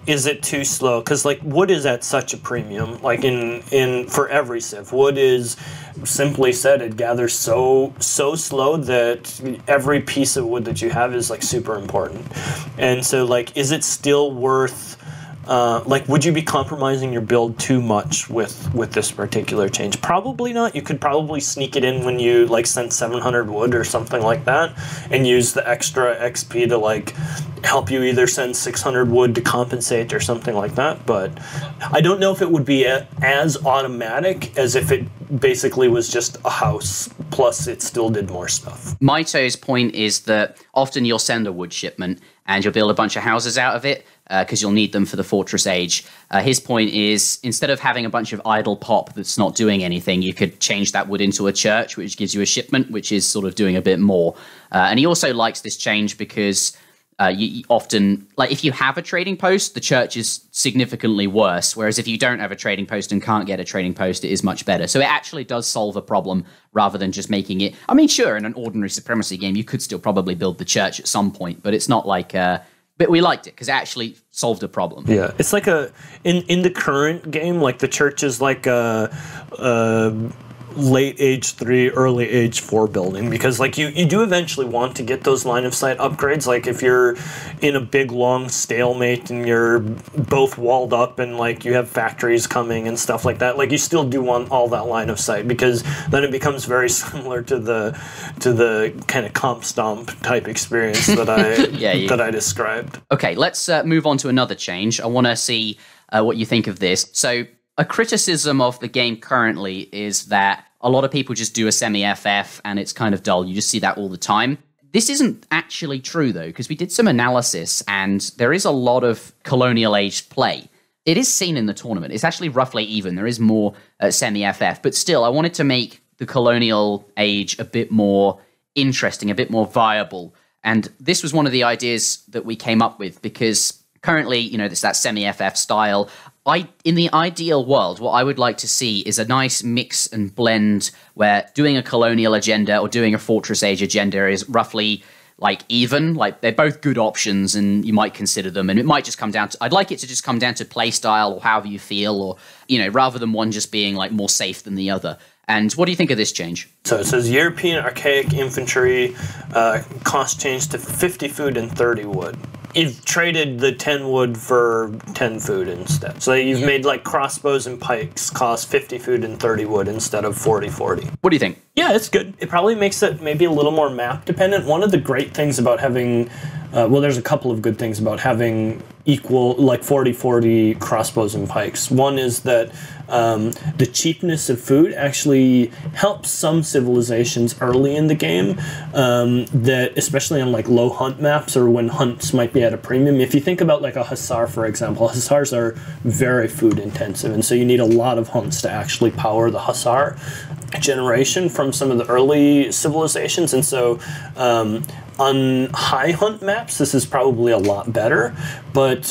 is it too slow? Because wood is at such a premium. In for every civ, wood is, simply said, it gathers so slow that every piece of wood that you have is super important. And so is it still worth? Would you be compromising your build too much with this particular change? Probably not. You could probably sneak it in when you send 700 wood or something like that, and use the extra XP to help you either send 600 wood to compensate or something like that. But I don't know if it would be as automatic as if it basically was just a house plus it still did more stuff. Maito's point is that often you'll send a wood shipment and you'll build a bunch of houses out of it because you'll need them for the Fortress Age. His point is, instead of having a bunch of idle pop that's not doing anything, you could change that wood into a church, which gives you a shipment, which is sort of doing a bit more. And he also likes this change because you often, if you have a trading post, the church is significantly worse, whereas if you don't have a trading post and can't get a trading post, it is much better. So it actually does solve a problem rather than just making it... I mean, sure, in an ordinary supremacy game, you could still probably build the church at some point, but it's not but we liked it because it actually solved a problem. Yeah, it's in the current game, the church is a late age 3, early age 4 building, because you do eventually want to get those line of sight upgrades. If you're in a big long stalemate and you're both walled up and you have factories coming and stuff like that, you still do want all that line of sight, because then it becomes very similar to the kind of comp stomp type experience that I described. Okay, let's move on to another change. I want to see what you think of this. So a criticism of the game currently is that a lot of people just do a semi-FF and it's kind of dull. You just see that all the time. This isn't actually true, though, because we did some analysis and there is a lot of colonial-aged play. It is seen in the tournament. It's actually roughly even. There is more semi-FF, but still, I wanted to make the colonial age a bit more interesting, a bit more viable. And this was one of the ideas that we came up with because currently, you know, there's that semi-FF style. In the ideal world, what I would like to see is a nice mix and blend where doing a colonial agenda or doing a fortress age agenda is roughly like even, like they're both good options and you might consider them. And it might just come down to, I'd like it to just come down to play style or however you feel, or, you know, rather than one just being like more safe than the other. And what do you think of this change? So it says European Archaic Infantry cost change to 50 food and 30 wood. You've traded the 10 wood for 10 food instead. So you've made like crossbows and pikes cost 50 food and 30 wood instead of 40. What do you think? Yeah, it's good. It probably makes it maybe a little more map dependent. One of the great things about having, well, there's a couple of good things about having equal, like 40 crossbows and pikes. One is that the cheapness of food actually helps some civilizations early in the game, that especially on like low hunt maps or when hunts might be at a premium. If you think about like a hussar, for example, hussars are very food intensive, and so you need a lot of hunts to actually power the hussar generation from some of the early civilizations. And so on high hunt maps, this is probably a lot better, but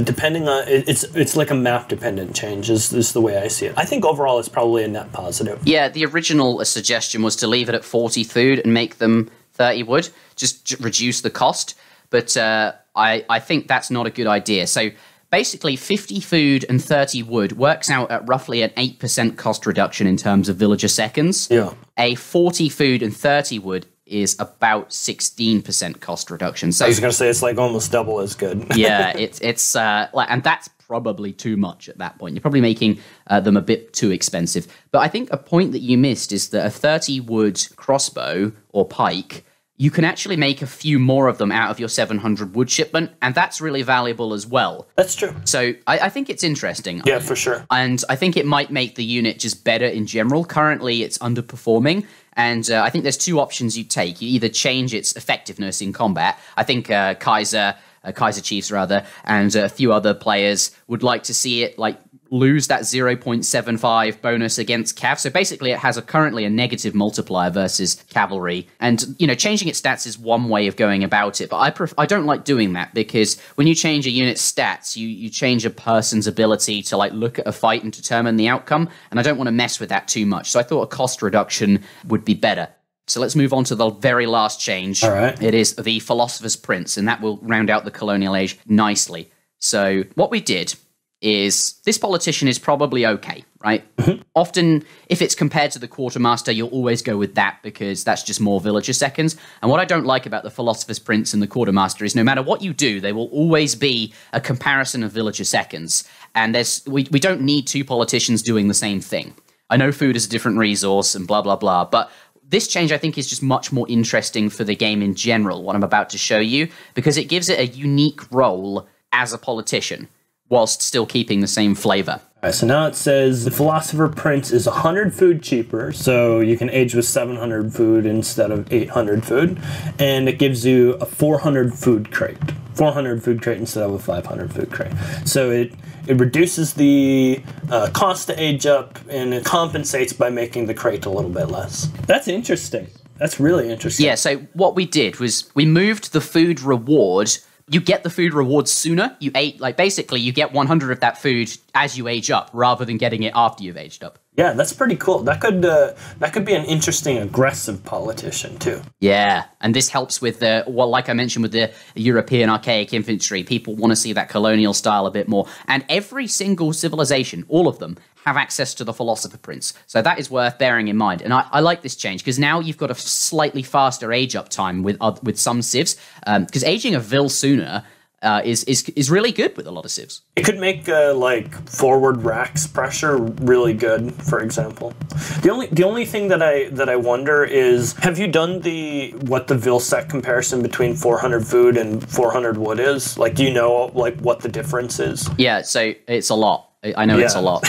depending on it's like a map dependent change is the way I see it. I think overall it's probably a net positive. Yeah, the original suggestion was to leave it at 40 food and make them 30 wood, just reduce the cost. But I think that's not a good idea. So basically 50 food and 30 wood works out at roughly an 8% cost reduction in terms of villager seconds. Yeah. A 40 food and 30 wood is about 16% cost reduction. So I was going to say it's like almost double as good. yeah, it's and that's probably too much at that point. You're probably making them a bit too expensive. But I think a point that you missed is that a 30 wood crossbow or pike, you can actually make a few more of them out of your 700 wood shipment, and that's really valuable as well. That's true. So I think it's interesting. Yeah, for sure. And I think it might make the unit just better in general. Currently, it's underperforming, and I think there's two options you take. You either change its effectiveness in combat. I think Kaiser Chiefs, rather, and a few other players would like to see it like lose that 0.75 bonus against cav. So basically it has currently a negative multiplier versus cavalry. And, you know, changing its stats is one way of going about it, but I don't like doing that, because when you change a unit's stats, you change a person's ability to like look at a fight and determine the outcome, and I don't want to mess with that too much. So I thought a cost reduction would be better. So let's move on to the very last change. All right. It is the Philosopher's Prince, and that will round out the colonial age nicely. So what we did is this politician is probably okay, right? Mm-hmm. Often, if it's compared to the quartermaster, you'll always go with that because that's just more villager seconds. And what I don't like about the Philosopher's Prince and the quartermaster is no matter what you do, there will always be a comparison of villager seconds. And we don't need two politicians doing the same thing. I know food is a different resource and blah, blah, blah, but this change, I think, is just much more interesting for the game in general, what I'm about to show you, because it gives it a unique role as a politician, whilst still keeping the same flavor. All right, so now it says the Philosopher Prince is 100 food cheaper, so you can age with 700 food instead of 800 food, and it gives you a 400 food crate. 400 food crate instead of a 500 food crate. So it reduces the cost to age up, and it compensates by making the crate a little bit less. That's interesting. That's really interesting. Yeah, so what we did was we moved the food reward. You get the food reward sooner. You ate, like, basically you get 100 of that food as you age up, rather than getting it after you've aged up. Yeah, that's pretty cool. That could be an interesting aggressive politician too. Yeah, and this helps with like I mentioned with the European Archaic Infantry. People want to see that colonial style a bit more. And every single civilization, all of them, have access to the Philosopher Prince. So that is worth bearing in mind. And I like this change, because now you've got a slightly faster age up time with some civs. Because aging a Vil sooner is really good with a lot of civs. It could make like forward racks pressure really good, for example. The only thing that I wonder is, have you done what the Vilsec comparison between 400 food and 400 wood is? Like, do you know like what the difference is? Yeah, so it's a lot. I know it's a lot.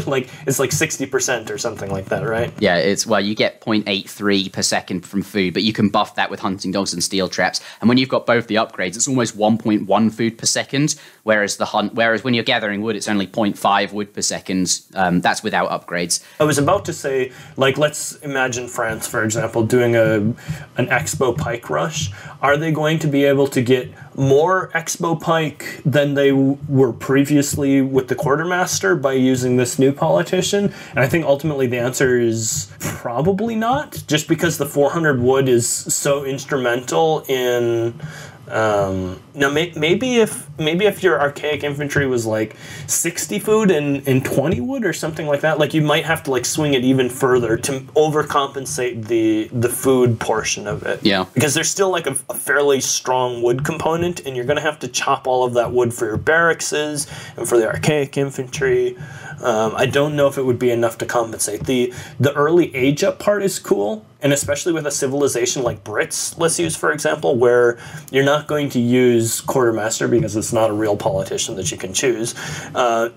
Like it's like 60% or something like that, right? Yeah, you get 0.83 per second from food, but you can buff that with hunting dogs and steel traps. And when you've got both the upgrades, it's almost 1.1 food per second. Whereas when you're gathering wood, it's only 0.5 wood per second. That's without upgrades. I was about to say, like, let's imagine France, for example, doing an Expo Pike rush. Are they going to be able to get more Expo Pike than they were previously with the Quartermaster by using this new politician? And I think ultimately the answer is probably not, just because the 400 wood is so instrumental in... now maybe if your archaic infantry was like 60 food and 20 wood or something like that, like you might have to like swing it even further to overcompensate the food portion of it. Yeah, because there's still like a fairly strong wood component, and you're gonna have to chop all of that wood for your barracks and for the archaic infantry. I don't know if it would be enough to compensate. The early age up part is cool, and especially with a civilization like Brits, let's use for example, where you're not going to use Quartermaster because it's not a real politician that you can choose.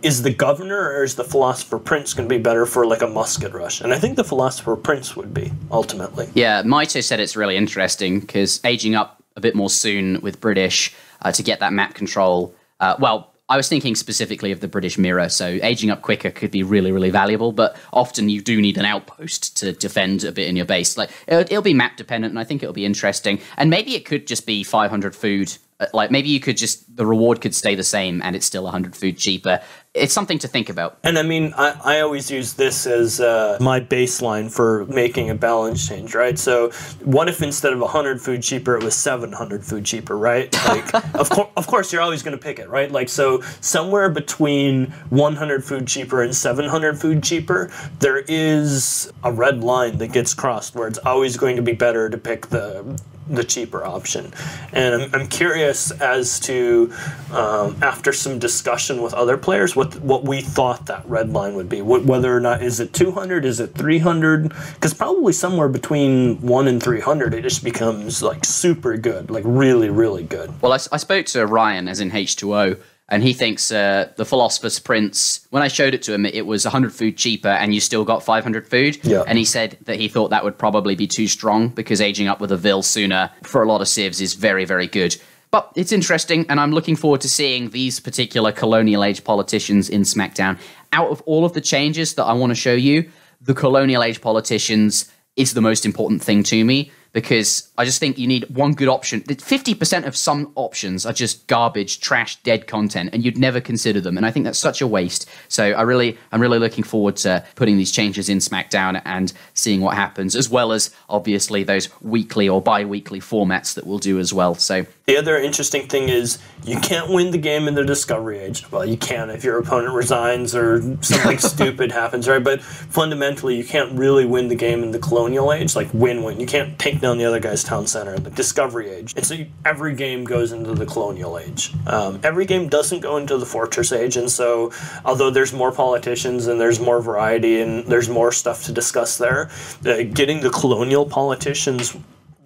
Is the governor or is the philosopher prince going to be better for like a musket rush? And I think the philosopher prince would be, ultimately. Yeah, Maito said it's really interesting because aging up a bit more soon with British to get that map control, I was thinking specifically of the British mirror, so aging up quicker could be really, really valuable, but often you do need an outpost to defend a bit in your base. Like it'll be map dependent, and I think it'll be interesting. And maybe it could just be 500 food. Like maybe you could the reward could stay the same and it's still 100 food cheaper. It's something to think about. And I mean, I always use this as my baseline for making a balance change, right? So what if instead of 100 food cheaper, it was 700 food cheaper, right? Like, of course, you're always going to pick it, right? Like, so somewhere between 100 food cheaper and 700 food cheaper, there is a red line that gets crossed where it's always going to be better to pick the cheaper option. And I'm curious as to, after some discussion with other players, what we thought that red line would be. Whether or not, is it 200, is it 300? Because probably somewhere between 1 and 300, it just becomes like super good, like really, really good. Well, I spoke to Ryan, as in H2O, and he thinks the Philosopher's Prince, when I showed it to him, it was 100 food cheaper and you still got 500 food. Yeah. And he said that he thought that would probably be too strong because aging up with a Vil sooner for a lot of civs is very, very good. But it's interesting, and I'm looking forward to seeing these particular colonial age politicians in Smackdown. Out of all of the changes that I want to show you, the colonial age politicians is the most important thing to me, because I just think you need one good option. 50% of some options are just garbage, trash, dead content, and you'd never consider them. And I think that's such a waste. So I'm really looking forward to putting these changes in Smackdown and seeing what happens, as well as obviously those weekly or bi-weekly formats that we'll do as well. So the other interesting thing is you can't win the game in the Discovery Age. Well, you can if your opponent resigns or something stupid happens, right? But fundamentally, you can't really win the game in the Colonial Age, like win-win. You can't take down the other guy's town center in the Discovery Age. And so every game goes into the Colonial Age. Every game doesn't go into the Fortress Age, and so although there's more politicians and there's more variety and there's more stuff to discuss there, getting the colonial politicians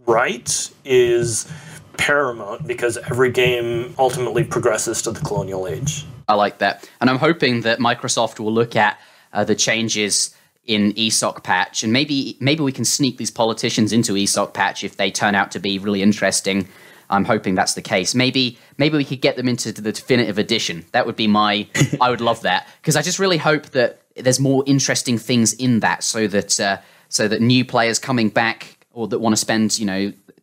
right is paramount, because every game ultimately progresses to the Colonial Age. I like that. And I'm hoping that Microsoft will look at the changes in Esoc patch, and maybe we can sneak these politicians into Esoc patch if they turn out to be really interesting. I'm hoping that's the case. Maybe we could get them into the definitive edition. That would be I would love that, because I just really hope that there's more interesting things in that, so that new players coming back or that want to spend,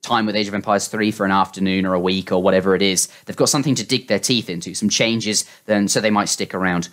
time with Age of Empires 3 for an afternoon or a week or whatever it is, they've got something to dig their teeth into, some changes, so they might stick around.